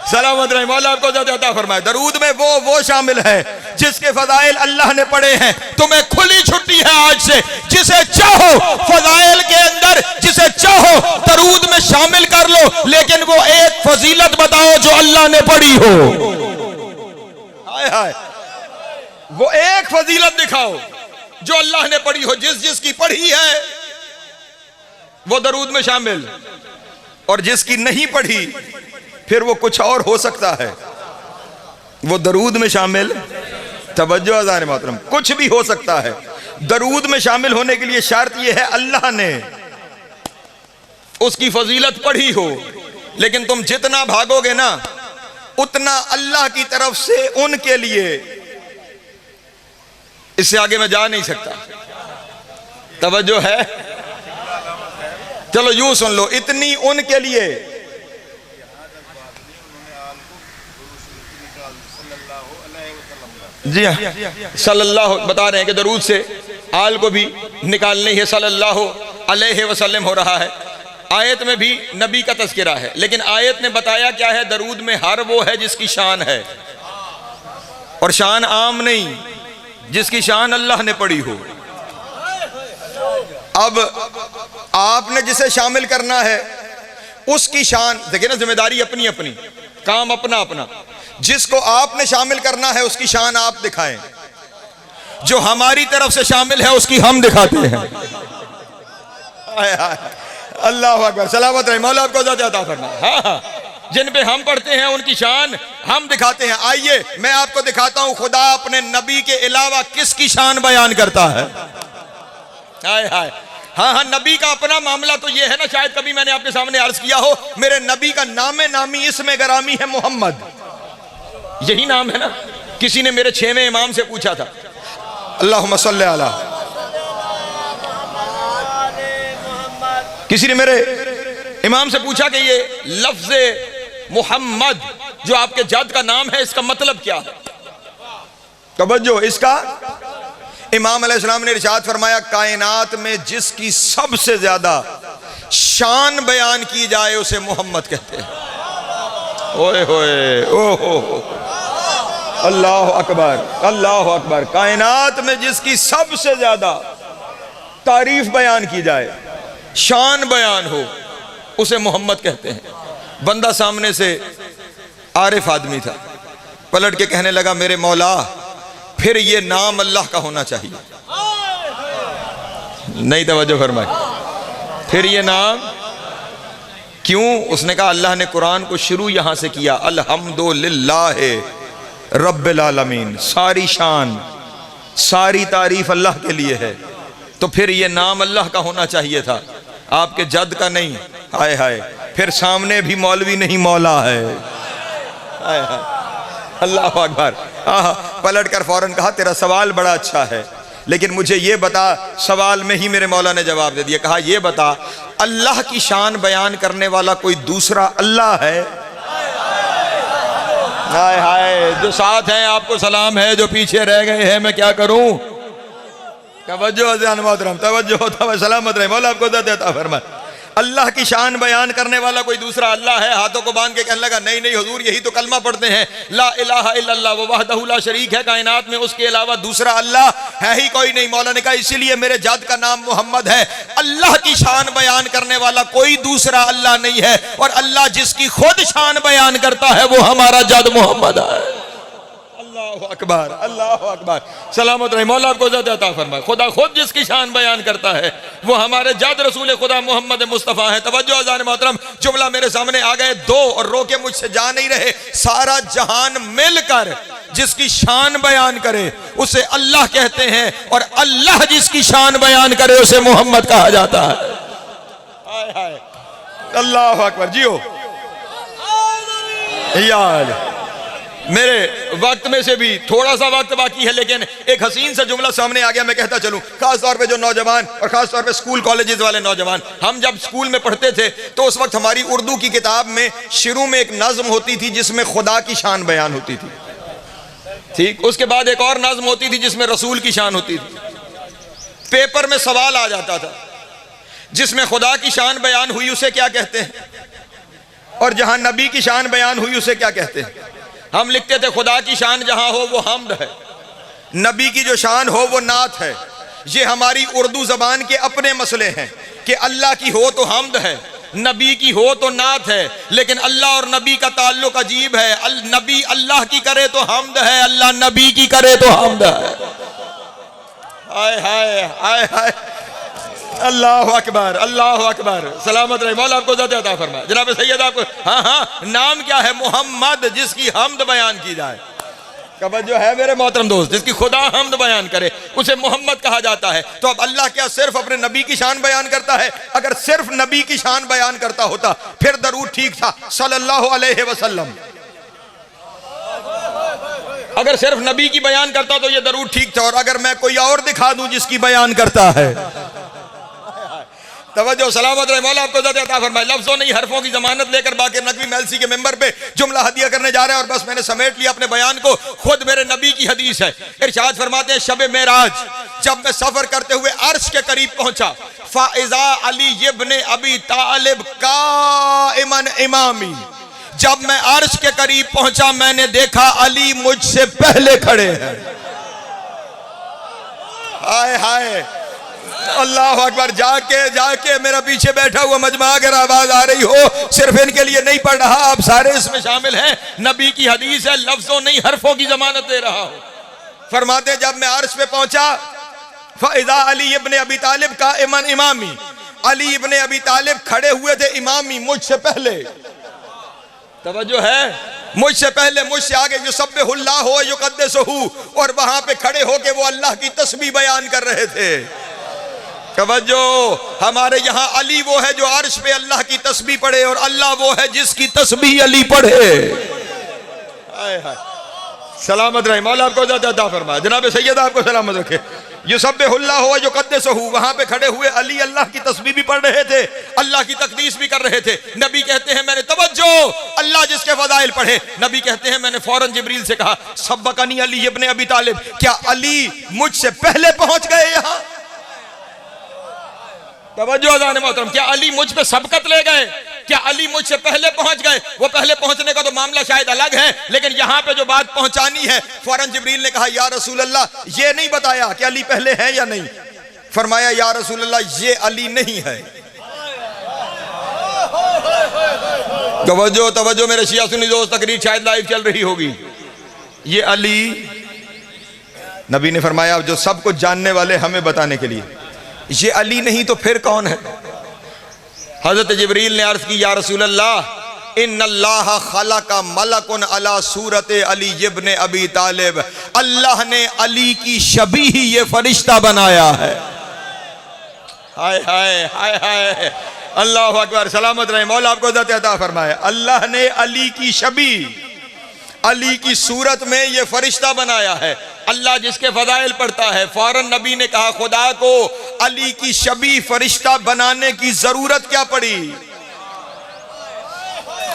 सलामत रहे, मौला आपको अता फरमाए। दरूद में वो शामिल है जिसके फजाइल अल्लाह ने पढ़े हैं। तुम्हें खुली छुट्टी है आज से, जिसे चाहो फजाइल के अंदर, जिसे चाहो दरूद में शामिल कर लो, लेकिन वो एक फजीलत बताओ जो अल्लाह ने पढ़ी हो। हाय हाय, वो एक फजीलत दिखाओ जो अल्लाह ने पढ़ी हो। जिसकी पढ़ी है वो दरूद में शामिल, और जिसकी नहीं पढ़ी फिर वो कुछ और हो सकता है, वो दरूद में शामिल। तवज्जो अज़ान मोहतरम, कुछ भी हो सकता है। दरूद में शामिल होने के लिए शर्त यह है अल्लाह ने उसकी फजीलत पढ़ी हो। लेकिन तुम जितना भागोगे ना, उतना अल्लाह की तरफ से उनके लिए, इससे आगे मैं जा नहीं सकता। तवज्जो है, चलो यूं सुन लो, इतनी उनके लिए जी हाँ, सल्लल्लाहु बता रहे हैं कि दरूद से आल को भी निकालनी है, सल्लल्लाहु अलैहि वसल्लम हो रहा है। आयत में भी नबी का तज़किरा है, लेकिन आयत ने बताया क्या है, दरूद में हर वो है जिसकी शान है, और शान आम नहीं, जिसकी शान अल्लाह ने पढ़ी हो। अब आपने जिसे शामिल करना है उसकी शान, देखिए ना, जिम्मेदारी अपनी अपनी, काम अपना अपना। जिसको आपने शामिल करना है उसकी शान आप दिखाएं, जो हमारी तरफ से शामिल है उसकी हम दिखाते हैं। अल्लाह अकबर, सलामत रहे, मौला आपको ज़्यादा अता फरमाए। हाँ हाँ, जिन पे हम पढ़ते हैं उनकी शान हम दिखाते हैं। आइए मैं आपको दिखाता हूं खुदा अपने नबी के अलावा किसकी शान बयान करता है। हाय हाय, हाँ हाँ, नबी का अपना मामला तो ये है ना, शायद कभी मैंने आपके सामने अर्ज किया हो, मेरे नबी का नामे नामी इसमें गरामी है मोहम्मद, यही नाम है ना। किसी ने मेरे 6वें इमाम से पूछा था, अल्लाहुम्मा सल्ली अला, किसी ने मेरे इमाम से पूछा कि ये लफ्ज़ मोहम्मद जो आपके जद का नाम है इसका मतलब क्या है। तवज्जो, इसका इमाम अलैहिस्सलाम ने इरशाद फरमाया, कायनात में जिसकी सबसे ज्यादा शान बयान की जाए उसे मोहम्मद कहते हैं। ओए होए, ओहो, अल्लाह अकबर, अल्लाह अकबर। कायनात में जिसकी सबसे ज्यादा तारीफ बयान की जाए, शान बयान हो, उसे मोहम्मद कहते हैं। बंदा सामने से आरिफ आदमी था, पलट के कहने लगा, मेरे मौला फिर ये नाम अल्लाह का होना चाहिए। नहीं तवज्जो फरमाई, फिर ये नाम क्यों? उसने कहा, अल्लाह ने कुरान को शुरू यहां से किया, अल्हम्दुलिल्लाह रब्बिल आलमीन, सारी शान सारी तारीफ अल्लाह के लिए है, तो फिर ये नाम अल्लाह का होना चाहिए था, आपके जद का नहीं। हाय हाय, फिर सामने भी मौलवी नहीं मौला है। हाय हाय, अल्लाह अकबर। पलट कर फौरन कहा, तेरा सवाल बड़ा अच्छा है, लेकिन मुझे ये बता, सवाल में ही मेरे मौला ने जवाब दे दिया। कहा, ये बता, अल्लाह की शान बयान करने वाला कोई दूसरा अल्लाह है? हाय हाय, जो साथ हैं आपको सलाम है, जो पीछे रह गए हैं मैं क्या करूं? तवज्जो अज़ान मोहतरम, तवज्जो, सलामत रहे, मौला आपको अता फरमाए। अल्लाह की शान बयान करने वाला कोई दूसरा अल्लाह है? हाथों को बांध के कहने लगा, नहीं नहीं हुजूर, यही तो कलमा पढ़ते हैं, ला इलाहा इल्लल्लाह व वहदहु ला शरीक है, कायनात में उसके अलावा दूसरा अल्लाह है ही कोई नहीं। मौला ने कहा, इसीलिए मेरे जात का नाम मोहम्मद है। अल्लाह की शान बयान करने वाला कोई दूसरा अल्लाह नहीं है, और अल्लाह जिसकी खुद शान बयान करता है वो हमारा जात मोहम्मद है। अल्लाह अकबर, अल्लाह अकबर, सलामत रहे, मौला आपको ज़्यादा अता फरमाए। खुदा खुद जिसकी शान बयान करता है वो हमारे जाद रसूल खुदा मोहम्मद मुस्तफ़ा है। तवज्जो अज़ान मोहतरम, जुमला मेरे सामने आ गए दो और रोके मुझसे जा नहीं रहे। सारा जहान मिलकर जिसकी शान बयान करे उसे अल्लाह कहते हैं, और अल्लाह जिसकी शान बयान करे उसे मोहम्मद कहा जाता है। हाय हाय, अल्लाह अकबर। जियो यार, मेरे वक्त में से भी थोड़ा सा वक्त बाकी है, लेकिन एक हसीन सा जुमला सामने आ गया, मैं कहता चलूं। खास तौर पे जो नौजवान और खास तौर पे स्कूल कॉलेजेस वाले नौजवान, हम जब स्कूल में पढ़ते थे तो उस वक्त हमारी उर्दू की किताब में शुरू में एक नज्म होती थी जिसमें खुदा की शान बयान होती थी, ठीक। उसके बाद एक और नज्म होती थी जिसमें रसूल की शान होती थी। पेपर में सवाल आ जाता था, जिसमें खुदा की शान बयान हुई उसे क्या कहते हैं, और जहां नबी की शान बयान हुई उसे क्या कहते हैं। हम लिखते थे, खुदा की शान जहां हो वो हम्द है, नबी की जो शान हो वो नात है। ये हमारी उर्दू जबान के अपने मसले हैं कि अल्लाह की हो तो हम्द है, नबी की हो तो नात है, लेकिन अल्लाह और नबी का ताल्लुक अजीब है। नबी अल्लाह की करे तो हम्द है, अल्लाह नबी की करे तो हम्द है। हाय हाय हाय हाय, अल्लाह अकबर, अल्लाह अकबर, सलामत रहे, मौला आपको ज़्यादा अता फरमाए। जनाब सैयद आपको, हाँ हाँ, नाम क्या है? मोहम्मद, जिसकी हम्द बयान की जाए। कब जो है मेरे मोहतरम दोस्त, जिसकी खुदा हम्द बयान करे उसे मोहम्मद कहा जाता है। तो अब अल्लाह क्या सिर्फ अपने नबी की शान बयान करता है? अगर सिर्फ नबी की शान बयान करता होता फिर दरूद ठीक था, सल्लल्लाहु अलैहि वसल्लम। अगर सिर्फ नबी की बयान करता तो ये दरूद ठीक था, और अगर मैं कोई और दिखा दूं जिसकी बयान करता है, तवज्जो, सलामत रहे, मौला आपको ज़्यादा अता फरमाए। लफ्ज़ों नहीं हरफों की जमानत लेकर बाक़िर नकवी मेलसी के मेंबर पे जुमला हदिया करने जा रहे हैं, और बस मैंने समेट लिया अपने बयान को। खुद मेरे नबी की हदीस है, इरशाद फरमाते हैं, शब मेराज जब मैं सफर करते हुए अर्श के करीब पहुंचा, फ़ाइज़ा अली इब्न अबी तालिब काइमन इमामी, जब मैं अर्श के करीब पहुंचा मैंने देखा अली मुझसे पहले खड़े हैं। हाय हाय, अल्लाह अकबर। जाके मेरा पीछे बैठा हुआ मजमा, अगर आवाज आ रही हो, सिर्फ इनके लिए नहीं पढ़ रहा, आप सारे इसमें शामिल हैं। नबी की हदीस है, लफ्जों नहीं हरफों की जमानत दे रहा हूं। फरमाते जब मैं अर्श पे पहुंचा, फ़इज़ा अली इब्न अबी तालिब का इमामी, अली इब्न अबी तालिब खड़े हुए थे इमामी, मुझसे पहले, तवज्जो है, मुझसे पहले, मुझसे आगे, युसब्बिहुल्लाहु व युक़द्दिसुहु, और वहां पे खड़े होके वो अल्लाह की तस्बीह बयान कर रहे थे। तवज्जो, हमारे यहाँ अली वो है जो अर्श पे अल्लाह की तस्बीह पढ़े, और अल्लाह वो है जिसकी तस्बीह अली पढ़े। हाय हाय, सलामत रहे, मौला आपको अता फरमाए, जनाब सैयद आपको सलामत रखे। युसब्बिहुल्लाहु व युक़द्दिसुहु, वहां पे खड़े हुए अली अल्लाह की तस्बीह भी पढ़ रहे थे, अल्लाह की तकदीस भी कर रहे थे। नबी कहते हैं मैंने, तवज्जो, अल्लाह जिसके फज़ाइल पढ़े, नबी कहते हैं मैंने फौरन जिब्रील से कहा, सब्बकनी अली इब्न अबी तालिब, क्या अली मुझसे पहले पहुंच गए यहां? तवज्जो अज़ान मोहतरम, क्या अली मुझ पे सबकत ले गए? क्या अली मुझसे पहले पहुंच गए? वो पहले पहुंचने का तो मामला शायद अलग है, लेकिन यहां पे जो बात पहुंचानी है, फौरन जिब्रील ने कहा या रसूल अल्लाह, ये नहीं बताया कि अली पहले है या नहीं। फरमाया या रसूल अल्लाह, ये अली नहीं है। तवज्जो तवज्जो मेरे शिया सुन्नी दोस्त, तकरीर शायद लाइव चल रही होगी। ये अली, नबी ने फरमाया जो सब कुछ जानने वाले हमें बताने के लिए, ये अली नहीं तो फिर कौन है? हजरत जिब्रील ने अर्ज की या रसूल अल्लाह, इन्नल्लाह खलका मलकुन अला सूरत अली इब्न अबी तालिब, अल्लाह ने अली की शबीह ही ये फरिश्ता बनाया है। हाय हाय हाय हाय, अल्लाह अकबर, सलामत रहे, मौला आपको इज़्ज़त अता फरमाए। अल्लाह ने अली की शबीह, अली की सूरत में ये फरिश्ता बनाया है। अल्लाह जिसके फजाइल पढ़ता है, फौरन नबी ने कहा खुदा को अली की शबीह फरिश्ता बनाने की जरूरत क्या पड़ी?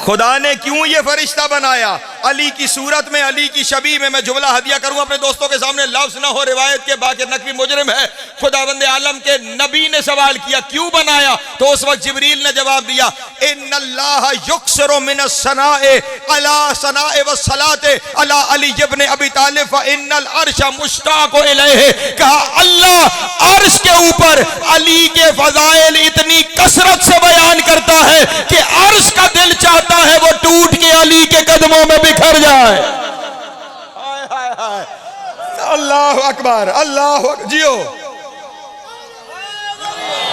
खुदा ने क्यों ये फरिश्ता बनाया? अली की सूरत में, अली की शबीह में। मैं जुमला हदिया करूं अपने दोस्तों के सामने, लफ्ज ना हो रिवायत के, बाकी नकवी मुजरिम है। खुदावंद आलम के नबी ने सवाल किया क्यों बनाया, तो उस वक्त जिब्रील ने जवाब दिया, इन्नल्लाह युक्सिरु मिनस सनाए अला सनाए व सलाते अला अली इब्न अबी तालिब व इन्नल अर्श मुश्ताक़ु इलैहि। कहा अल्लाह अर्श के ऊपर अली के फजाइल इतनी कसरत से बयान करता है कि अर्श का दिल चाहता है वो टूट के अली के कदमों में बिखर जाए। हाय हाय हाय, अल्लाह अकबर, अल्लाह जियो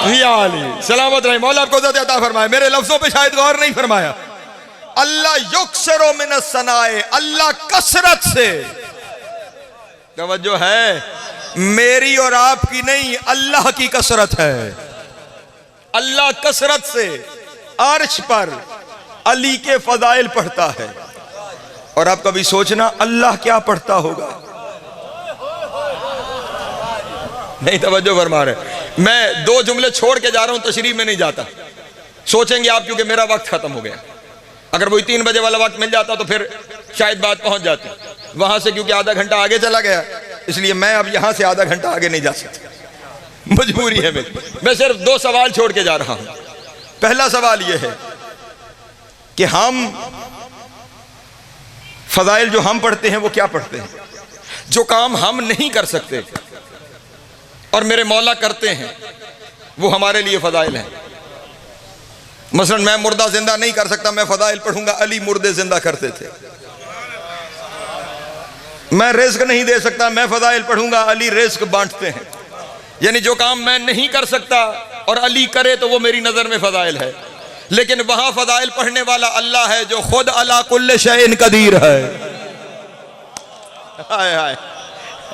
अली, सलामत रहे, मौला आपको इज़्ज़त अता फरमाए। मेरे लफ्जों पे शायद गौर नहीं फरमाया। अल्लाह युक्सिरु मिनस सनाए, अल्लाह कसरत से, तवज्जो है, मेरी और आपकी नहीं, अल्लाह की कसरत है। अल्लाह कसरत से अर्श पर अली के फजाइल पढ़ता है। और आप कभी सोचना अल्लाह क्या पढ़ता होगा? नहीं, तवज्जो फरमा रहे। मैं दो जुमले छोड़ के जा रहा हूं, तशरीह में नहीं जाता। सोचेंगे आप क्योंकि मेरा वक्त खत्म हो गया। अगर वही 3 बजे वाला वक्त मिल जाता तो फिर शायद बात पहुंच जाती। वहां से क्योंकि आधा घंटा आगे चला गया, इसलिए मैं अब यहां से आधा घंटा आगे नहीं जा सकता, मजबूरी है मेरी। मैं सिर्फ 2 सवाल छोड़ के जा रहा हूं। पहला सवाल यह है कि हम फजाइल जो हम पढ़ते हैं वो क्या पढ़ते हैं? जो काम हम नहीं कर सकते और मेरे मौला करते हैं वो हमारे लिए फजाइल हैं। मसलन मैं मुर्दा जिंदा नहीं कर सकता, मैं फजाइल पढ़ूंगा, अली मुर्दे जिंदा करते थे। मैं रिज्क नहीं दे सकता, मैं फजाइल पढ़ूंगा, अली रिज्क बांटते हैं। यानी जो काम मैं नहीं कर सकता और अली करे तो वो मेरी नजर में फजाइल है। लेकिन वहां फजाइल पढ़ने वाला अल्लाह है जो खुद अला कुल्ले शैइन कदीर है। हाय हाय,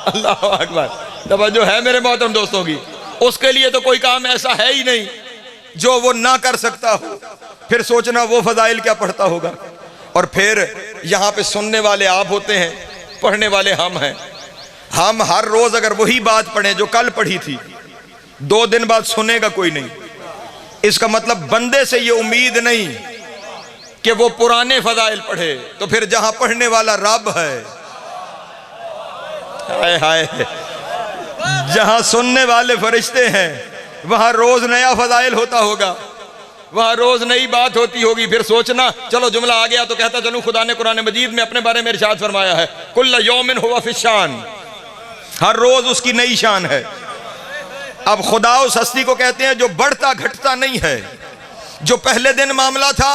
अल्लाह अकबर, तवज्जो है मेरे मोहतरम दोस्तों की। उसके लिए तो कोई काम ऐसा है ही नहीं जो वो ना कर सकता हो। फिर सोचना वो फजाइल क्या पढ़ता होगा। और फिर यहाँ पे सुनने वाले आप होते हैं, पढ़ने वाले हम हैं। हम हर रोज अगर वही बात पढ़ें जो कल पढ़ी थी, 2 दिन बाद सुनेगा कोई नहीं। इसका मतलब बंदे से ये उम्मीद नहीं कि वो पुराने फजाइल पढ़े, तो फिर जहां पढ़ने वाला रब है, हाय हाय, जहां सुनने वाले फरिश्ते हैं, वहां रोज नया फजाइल होता होगा, वहां रोज नई बात होती होगी। फिर सोचना, चलो जुमला आ गया तो कहता चलूं, खुदा ने कुरान मजीद में अपने बारे में इरशाद फरमाया है, कुल्ल यौमिन हुवा फिशान, हर रोज उसकी नई शान है। अब खुदा उस हस्ती को कहते हैं जो बढ़ता घटता नहीं है। जो पहले दिन मामला था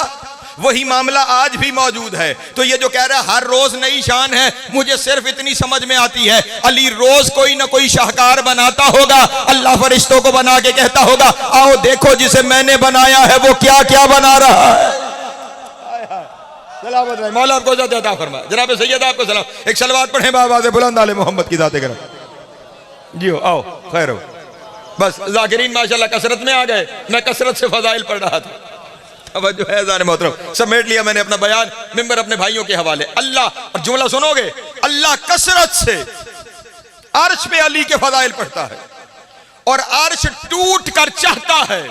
वही मामला आज भी मौजूद है। तो ये जो कह रहा है हर रोज नई शान है, मुझे सिर्फ इतनी समझ में आती है, अली रोज कोई ना कोई शाहकार बनाता होगा, अल्लाह फरिश्तों को बना के कहता होगा आओ देखो जिसे मैंने बनाया है वो क्या क्या बना रहा है। सलामत रहे, मौला आपको इज्जत अता फरमाए। जनाब सैयद आपको सलाम। एक सलवात पढ़े बाबाज़ बुलंद आले मोहम्मद की जाते करम। जी हो, आओ खैर हो। बस जाकिरीन माशाल्लाह कसरत में आ गए, मैं कसरत से फजाइल पढ़ रहा था। तवज्जो है ज़ाने मोहतरम, समेट लिया मैंने अपना बयान, मिंबर अपने भाइयों के हवाले। अल्लाह, और जुमला सुनोगे, अल्लाह कसरत से अर्श पे अली के फजाइल पढ़ता है और अर्श टूट कर चाहता है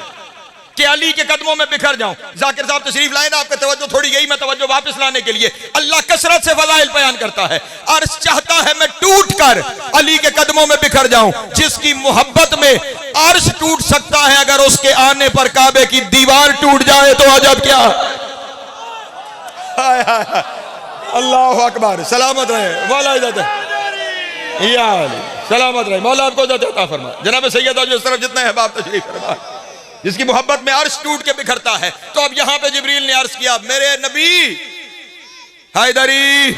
कि अली के कदमों में बिखर जाऊं। जाकिर साहब तशरीफ लाए ना, आपका तवज्जो थोड़ी गई, मैं तवज्जो वापस लाने के लिए। अल्लाह कसरत से फजाइल बयान करता है, अर्श चाहता है मैं टूट कर अली के कदमों में बिखर जाऊं। जिसकी मोहब्बत में अर्श टूट सकता है, अगर उसके आने पर काबे की दीवार टूट जाए तो अजब क्या। अल्लाह अकबर, सलामत रहे, मौला इज्जत या अली, सलामत रहे, मौला आपको इज्जत अता फरमाए। जनाब सैयद आज इस तरफ जितने हैं बाप तशरीफ फरमाए, जिसकी मोहब्बत में अर्श टूट के बिखरता है। तो अब यहां पे जिब्रील ने अर्ज किया, मेरे नबी हैदरी,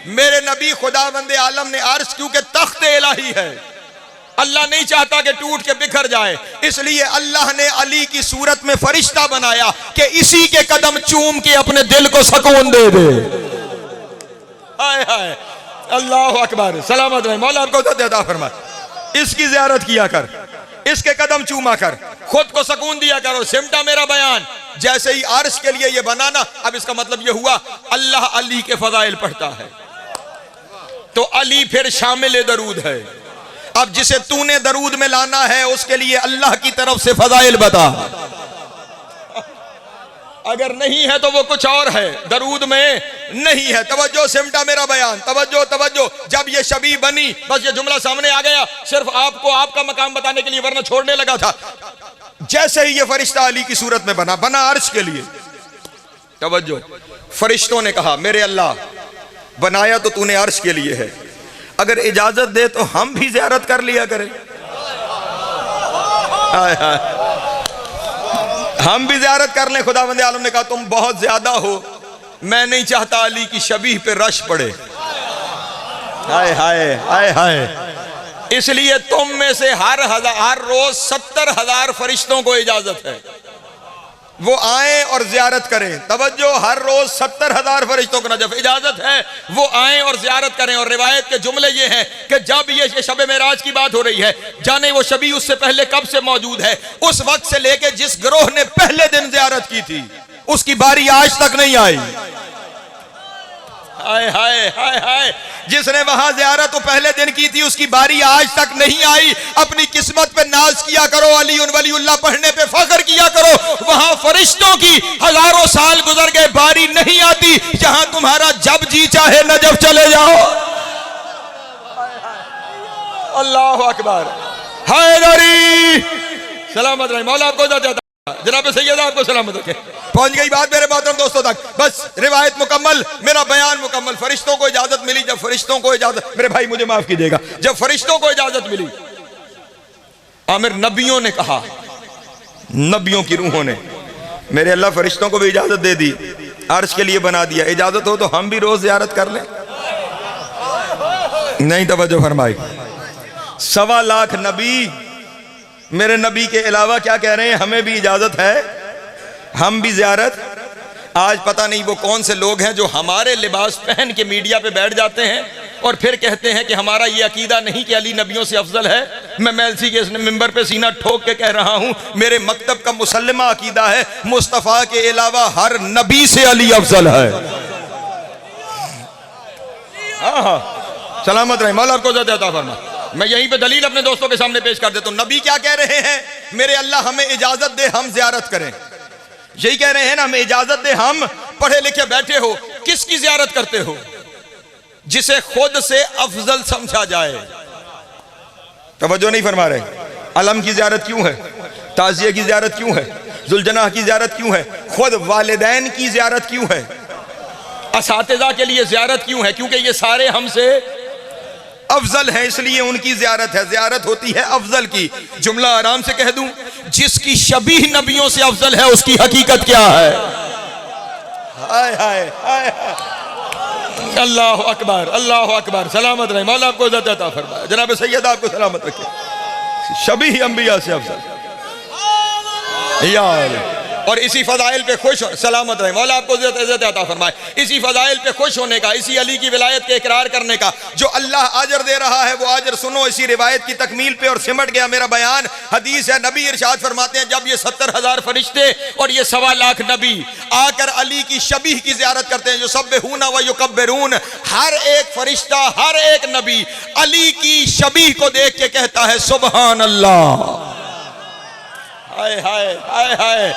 मेरे नबी खुदावंद आलम ने अर्श, क्योंकि तख्त इलाही है, अल्लाह नहीं चाहता कि टूट के बिखर जाए, इसलिए अल्लाह ने अली की सूरत में फरिश्ता बनाया कि इसी के कदम चूम के अपने दिल को सुकून दे दे। हाय हाय, अल्लाह अकबर, सलामत रहे, मौला आपको अता फरमाए। इसकी ज़ियारत किया कर, इसके कदम चूमा कर, खुद को सुकून दिया कर। और सिमटा मेरा बयान, जैसे ही अर्श के लिए ये बनाना, अब इसका मतलब ये हुआ अल्लाह अली के फजाइल पढ़ता है, तो अली फिर शामिल दरूद है। अब जिसे तूने दरूद में लाना है उसके लिए अल्लाह की तरफ से फजाइल बता, अगर नहीं है तो वो कुछ और है, दरूद में नहीं है। तवज्जो, सिमटा मेरा बयान, तवज्जो तवज्जो। जब ये शबी बनी, बस ये जुमला सामने आ गया, सिर्फ आपको आपका मकाम बताने के लिए, वरना छोड़ने लगा था। जैसे ही ये फरिश्ता अली की सूरत में बना अर्श के लिए। तवज्जो, फरिश्तों ने कहा मेरे अल्लाह, बनाया तो तूने अर्श के लिए है, अगर इजाजत दे तो हम भी ज़ियारत कर लिया करें। हाय हाय, हम भी ज़ियारत कर लें। खुदावंद आलम ने कहा तुम बहुत ज्यादा हो, मैं नहीं चाहता अली की शबीह पे रश पड़े। हाय हाय हाय हाय, इसलिए तुम में से हर रोज 70,000 फरिश्तों को इजाजत है, वो आए और ज़ियारत करें। तवज्जो, हर रोज 70,000 फरिश्तों को नजफ इजाजत है, वो आए और ज़ियारत करें। और रिवायत के जुमले ये हैं कि जब ये शब मेराज की बात हो रही है, जाने वो शबी उससे पहले कब से मौजूद है, उस वक्त से लेके जिस गिरोह ने पहले दिन ज़ियारत की थी उसकी बारी आज तक नहीं आई। हाय हाय हाय हाय, जिसने वहां ज़ियारत तो पहले दिन की थी उसकी बारी आज तक नहीं आई। अपनी किस्मत पे नाज किया करो, अली वलीउल्लाह पढ़ने पे फख्र किया करो। वहां फरिश्तों की हजारों साल गुजर गए, बारी नहीं आती। जहां तुम्हारा जब जी चाहे नजफ चले जाओ। अल्लाह अकबर, हैदरी, सलामत रहे, मौला आपको इजाजत। जनाब सैयद आपको सलामत रखे। पहुंच गई बात मेरे मोहतरम दोस्तों तक, बस रिवायत मुकम्मल, मेरा बयान मुकम्मल। फरिश्तों को इजाजत मिली, जब फरिश्तों को इजाजत, मेरे भाई मुझे माफ कीजिएगा, जब फरिश्तों को इजाजत मिली, आमिर नबियों ने कहा, नबियों की रूहों ने, मेरे अल्लाह फरिश्तों को भी इजाजत दे दी, अर्श के लिए बना दिया, इजाजत हो तो हम भी रोज ज़ियारत कर लें। नहीं, तवज्जो फरमाई। 1.25 लाख नबी मेरे नबी के अलावा क्या कह रहे हैं, हमें भी इजाजत है, हम भी ज़ियारत। आज पता नहीं वो कौन से लोग हैं जो हमारे लिबास पहन के मीडिया पे बैठ जाते हैं और फिर कहते हैं कि हमारा ये अकीदा नहीं कि अली नबियों से अफजल है। मैं मेलसी के इसने मिंबर पे सीना ठोक के कह रहा हूं, मेरे मकतब का मुसल्लमा अकीदा है, मुस्तफ़ा के अलावा हर नबी से अली अफजल है। हाँ हाँ, सलामत रहे, मौला आपको ज़्यादा अता फरमा। मैं यहीं पे दलील अपने दोस्तों के सामने पेश कर देता हूं। नबी क्या कह रहे हैं, मेरे अल्लाह हमें इजाजत दे, हम ज़ियारत करें। यही कह रहे हैं ना, हमें इजाजत दे, हम पढ़े लिखे बैठे हो, किसकी ज़ियारत करते हो? जिसे खुद से अफजल समझा जाए। तवज्जो नहीं फरमा रहे। अलम की ज़ियारत क्यों है, ताज़िये की ज़ियारत क्यों है, जुल्जनाह की ज़ियारत क्यों है, खुद वालिदैन की ज़ियारत क्यों है, असातिज़ा के लिए ज़ियारत क्यों है? क्योंकि ये सारे हमसे अफजल है, इसलिए उनकी ज़ियारत है। ज़ियारत होती है अफजल की। जुमला आराम से कह दूं, जिसकी शबीह नबियों से अफजल है उसकी हकीकत क्या है? हाय हाय हाय हाय। अल्लाह अकबर, अल्लाह अकबर। सलामत रहे, मौला आपको इज्जत अता फरमाए। जनाब सैयद आपको सलामत रखे। शबीह अंबिया से अफजल यार। और इसी फजाइल पे खुश हो, सलामत रहे, मौला आपको इज्जत अता फरमाए। इसी फजाइल पे खुश होने का, इसी अली की विलायत के इकरार करने का जो अल्लाह आजर दे रहा है, वो आजर सुनो। इसी रिवायत की तकमील पे और सिमट गया मेरा बयान। हदीस है, नबी इरशाद फरमाते हैं, जब ये 70,000 फरिश्ते और ये 1.25 लाख नबी आकर अली की शबीह की ज़ियारत करते हैं, जो सब्बिहूना व युकब्बिरून, हर एक फरिश्ता, हर एक नबी अली की शबीह को देख के कहता है सुबहान अल्लाह। हाय हाय हाय हाय।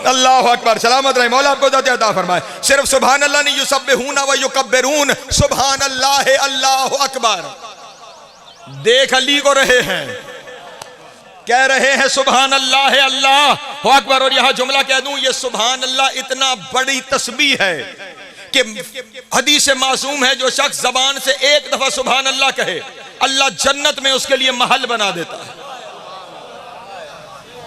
अल्लाह अकबर। सलामत रहे, मौला आपको इज्जत अता फरमाए। सिर्फ सुभान अल्लाह नहीं, युसब्बिहूना व युकब्बिरून, सुभान अल्लाह है, अल्लाह अकबर। देख अली को रहे हैं, कह रहे हैं सुभान अल्लाह है, अल्लाह अकबर। और यहां जुमला कह दूं, ये सुभान अल्लाह इतना बड़ी तस्बीह है कि हदीस मासूम है, जो शख्स जबान से एक दफा सुभान अल्लाह कहे, अल्लाह जन्नत में उसके लिए महल बना देता है।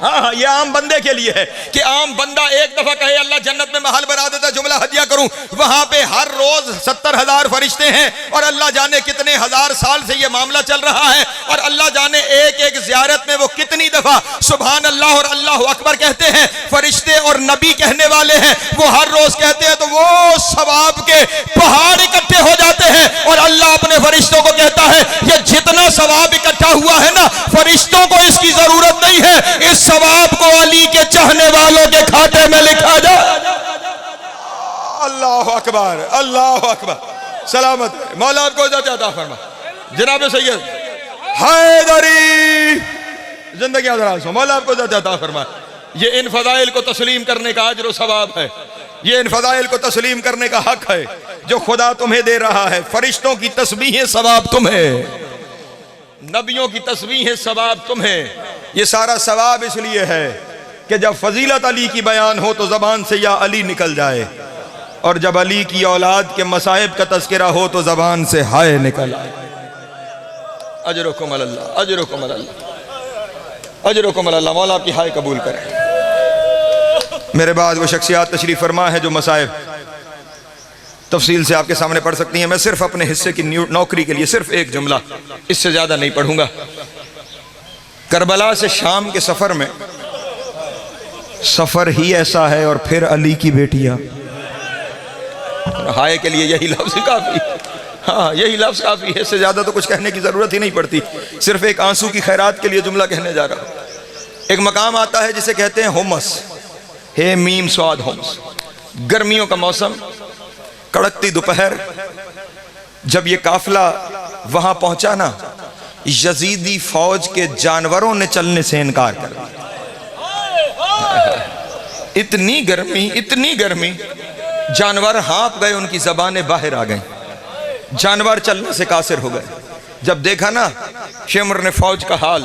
हाँ, ये आम बंदे के लिए है कि आम बंदा एक दफा कहे, अल्लाह जन्नत में महल बना देता। जुमला हदिया करूं, वहां पे हर रोज 70,000 फरिश्ते हैं और अल्लाह जाने कितने हजार साल से ये मामला चल रहा है, और अल्लाह जाने एक एक जियारत में वो कितनी दफा सुभान अल्लाह और अल्लाह अकबर कहते हैं। फरिश्ते और नबी कहने वाले हैं, वो हर रोज कहते हैं, तो वो सवाब के पहाड़ इकट्ठे हो जाते हैं। और अल्लाह अपने फरिश्तों को कहता है, ये जितना सवाब इकट्ठा हुआ है ना, फरिश्तों को इसकी जरूरत नहीं है, इस सवाब को अली के चाहने वालों के खाते में लिखा जाए। अल्लाह अकबर, अल्लाह अकबर। सलामत रहे, मौला आपको इज्जत अता फरमाए। जनाब सैयद हैदरी जिंदगी दराज हो, मौला आपको इज्जत अता फरमाए। ये इन फजाइल को तस्लीम करने का अजर व सवाब है, ये इन फजाइल को तस्लीम करने का हक है जो खुदा तुम्हें दे रहा है। फरिश्तों की तस्बीह सवाब तुम्हें, नबियों की तस्बीह सवाब तुम्हें। ये सारा सवाब इसलिए है कि जब फजीलत अली की बयान हो तो जबान से या अली निकल जाए, और जब अली की औलाद के मसाइब का तज़किरा हो तो जबान से हाय निकल आए। अजरुकुम अल्लाह, अजरुकुम अल्लाह, अजरुकुम अल्लाह। मौला आपकी हाय कबूल करे। मेरे बाद वो शख्सियात तशरीफ फरमा है जो मसाइब तफसील से आपके सामने पढ़ सकती हैं। मैं सिर्फ अपने हिस्से की नौकरी के लिए सिर्फ एक जुमला, इससे ज्यादा नहीं पढ़ूंगा। करबला से शाम के सफर में, सफर ही ऐसा है, और फिर अली की बेटियां, हाय के लिए यही लफ्ज काफी, हाँ यही लफ्ज काफी है, इससे ज्यादा तो कुछ कहने की जरूरत ही नहीं पड़ती। सिर्फ एक आंसू की खैरात के लिए जुमला कहने जा रहा हूं। एक मकाम आता है जिसे कहते हैं हुमस, हे मीम स्वाद हुमस। गर्मियों का मौसम, कड़कती दोपहर, जब ये काफिला वहां पहुंचा ना, यजीदी फौज के जानवरों ने चलने से इनकार कर दिया। इतनी गर्मी, इतनी गर्मी, जानवर हाँप गए, उनकी जबानें बाहर आ गई, जानवर चलने से कासिर हो गए। जब देखा ना शेमर ने फौज का हाल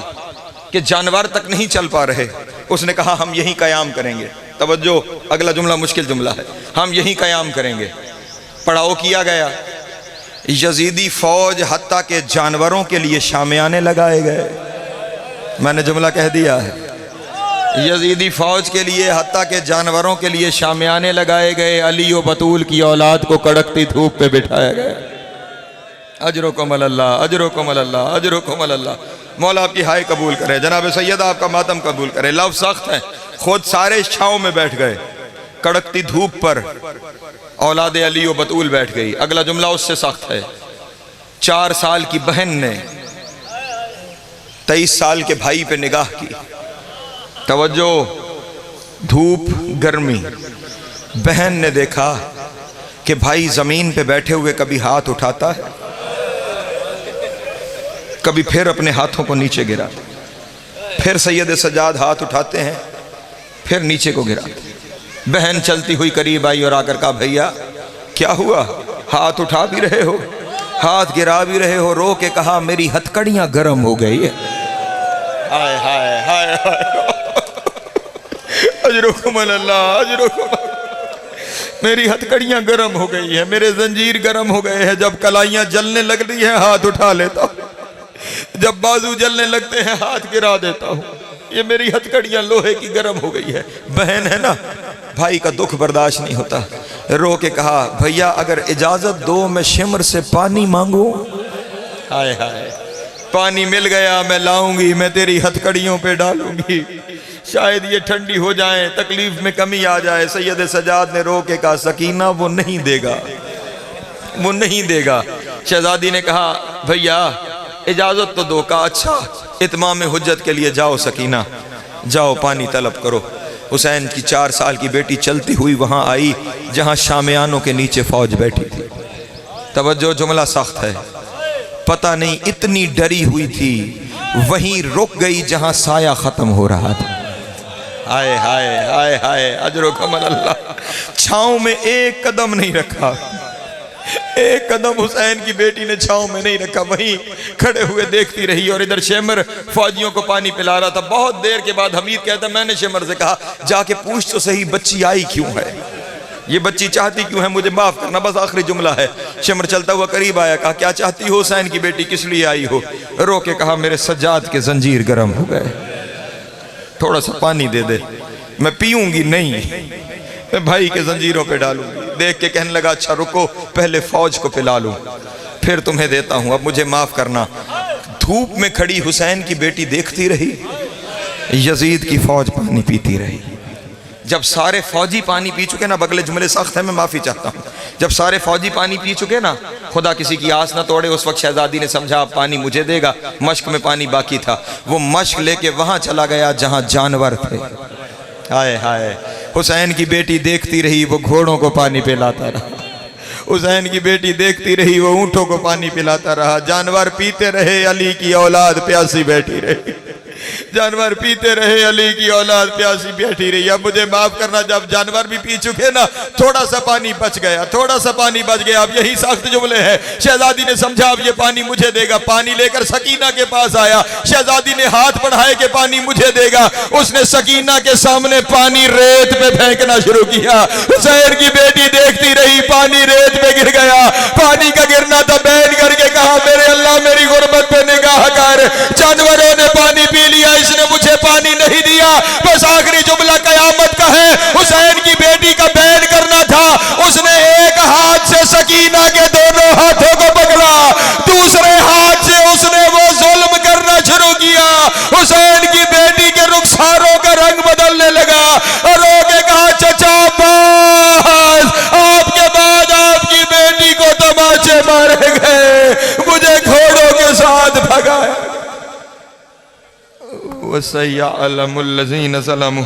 कि जानवर तक नहीं चल पा रहे, उसने कहा हम यहीं कयाम करेंगे। तवज्जो, अगला जुमला मुश्किल जुमला है, हम यहीं कयाम करेंगे। पड़ाव किया गया, यजीदी फौज हत्ता के जानवरों के लिए शामियाने लगाए गए। मैंने जुमला कह दिया है, यजीदी फौज के लिए, हत्ता के जानवरों के लिए शामियाने लगाए गए। अली और बतूल की औलाद को कड़कती धूप पे बिठाया गया। अजरुकुम अल्लाह, अजरुकुम अल्लाह, अजरुकुम अल्लाह। मौला आपकी हाय कबूल करे, जनाब सैयद आपका मातम कबूल करे। लफ्ज़ सख्त है, खुद सारे छाँव में बैठ गए, कड़कती धूप पर औलाद अली और बतूल बैठ गई। अगला जुमला उससे सख्त है। 4 साल की बहन ने 23 साल के भाई पे निगाह की। तवज्जो, धूप, गर्मी। बहन ने देखा कि भाई जमीन पे बैठे हुए कभी हाथ उठाता है, कभी फिर अपने हाथों को नीचे गिरा, फिर सैयद सज्जाद हाथ उठाते हैं, फिर नीचे को गिराते। बहन चलती हुई करीब आई और आकर कहा, भैया क्या हुआ, हाथ उठा भी रहे हो, हाथ गिरा भी रहे हो। रो के कहा, मेरी हथकड़ियां गर्म हो गई है। हाय हाय हाय हाय, अजरुकुम अल्लाह, अजरुकुम। मेरी हथकड़ियां गर्म हो गई है, मेरे जंजीर गर्म हो गए हैं। जब कलाइयां जलने लग रही हैं हाथ उठा लेता हूं, जब बाजू जलने लगते हैं हाथ गिरा देता हूं। ये मेरी हथकड़ियां लोहे की गर्म हो गई है। बहन है ना, भाई का दुख बर्दाश्त नहीं होता, रो के कहा भैया अगर इजाजत दो मैं शिमर से पानी मांगू। हाय हाय, पानी मिल गया, मैं लाऊंगी, मैं तेरी हथकड़ियों पे डालूंगी, शायद ये ठंडी हो जाए, तकलीफ में कमी आ जाए। सैयद सजाद ने रो के कहा सकीना वो नहीं देगा, वो नहीं देगा। शहजादी ने कहा भैया इजाजत तो दो। कहा अच्छा, इत्माम हुज्जत के लिए जाओ सकीना, जाओ पानी तलब करो। हुसैन की 4 साल की बेटी चलती हुई वहां आई जहां शामियानों के नीचे फौज बैठी थी। तवज्जो, जुमला सख्त है, पता नहीं इतनी डरी हुई थी, वहीं रुक गई जहां साया खत्म हो रहा था। हाय हाय हाय हाय, अजरो कमल अल्लाह। छांव में एक कदम नहीं रखा, एक कदम हुसैन की बेटी ने छांव में नहीं रखा, वहीं खड़े हुए देखती रही। और इधर शेमर फौजियों को पानी पिला रहा था। बहुत देर के बाद हमीद कहता मैंने शेमर से कहा जाके पूछ तो सही बच्ची आई क्यों है, ये बच्ची चाहती क्यों है, मुझे माफ करना, बस आखिरी जुमला है। शेमर चलता हुआ करीब आया, कहा क्या चाहती हो हुसैन की बेटी, किस लिए आई हो। रो के कहा मेरे सज्जाद के जंजीर गर्म हो गए, थोड़ा सा पानी दे दे, मैं पीऊंगी नहीं, मैं भाई के जंजीरों पे डालूंगी। देख के कहने लगा अच्छा रुको, पहले फौज को पिला लूं, फिर तुम्हें देता हूं, अब मुझे माफ करना। धूप में खड़ी हुसैन की बेटी देखती रही, यजीद की फौज पानी पीती रही। जब सारे फौजी पानी पी चुके ना, बगले जुमले सख्त है, मैं माफी चाहता हूँ, जब सारे फौजी पानी पी चुके ना, खुदा किसी की आस ना तोड़े, उस वक्त शहजादी ने समझा अब पानी मुझे देगा। मश्क में पानी बाकी था, वो मश्क लेके वहां चला गया जहां जानवर थे। हाय हाय, हुसैन की बेटी देखती रही, वो घोड़ों को पानी पिलाता रहा। हुसैन की बेटी देखती रही, वो ऊंटों को पानी पिलाता रहा। जानवर पीते रहे, अली की औलाद प्यासी बैठी रही। जानवर पीते रहे, अली की औलाद प्यासी बैठी रही। अब मुझे माफ करना, जब जानवर भी पी चुके ना, थोड़ा सा पानी बच गया, थोड़ा सा पानी बच गया। अब यही सख्त जुमले हैं। शहजादी ने समझा अब ये पानी मुझे देगा, पानी लेकर सकीना के पास आया। शहजादी ने हाथ बढ़ाए कि पानी मुझे देगा, उसने सकीना के सामने पानी रेत पे फेंकना शुरू किया। हुसैन की बेटी देखती रही, पानी रेत पे गिर गया। पानी का गिरना था, बैठ करके कहा मेरे अल्लाह मेरी गुर्बत पे निगाह कर, जानवरों ने पानी पी लिया, इसने मुझे पानी नहीं दिया। बस आखिरी जुमला कयामत का है। हुसैन की बेटी का बैन करना था, उसने एक हाथ से सकीना के दोनों हाथों को पकड़ा, दूसरे हाथ से उसने वो जुल्म करना शुरू किया। हुसैन की बेटी के रुखसारों का रंग बदलने लगा और रो के कहा चचा बस, आपके बाद आपकी बेटी को तमाचे मारे गए, मुझे घोड़ों के साथ भगाया। वसय्यअलमुल्लज़ीन ज़लमू।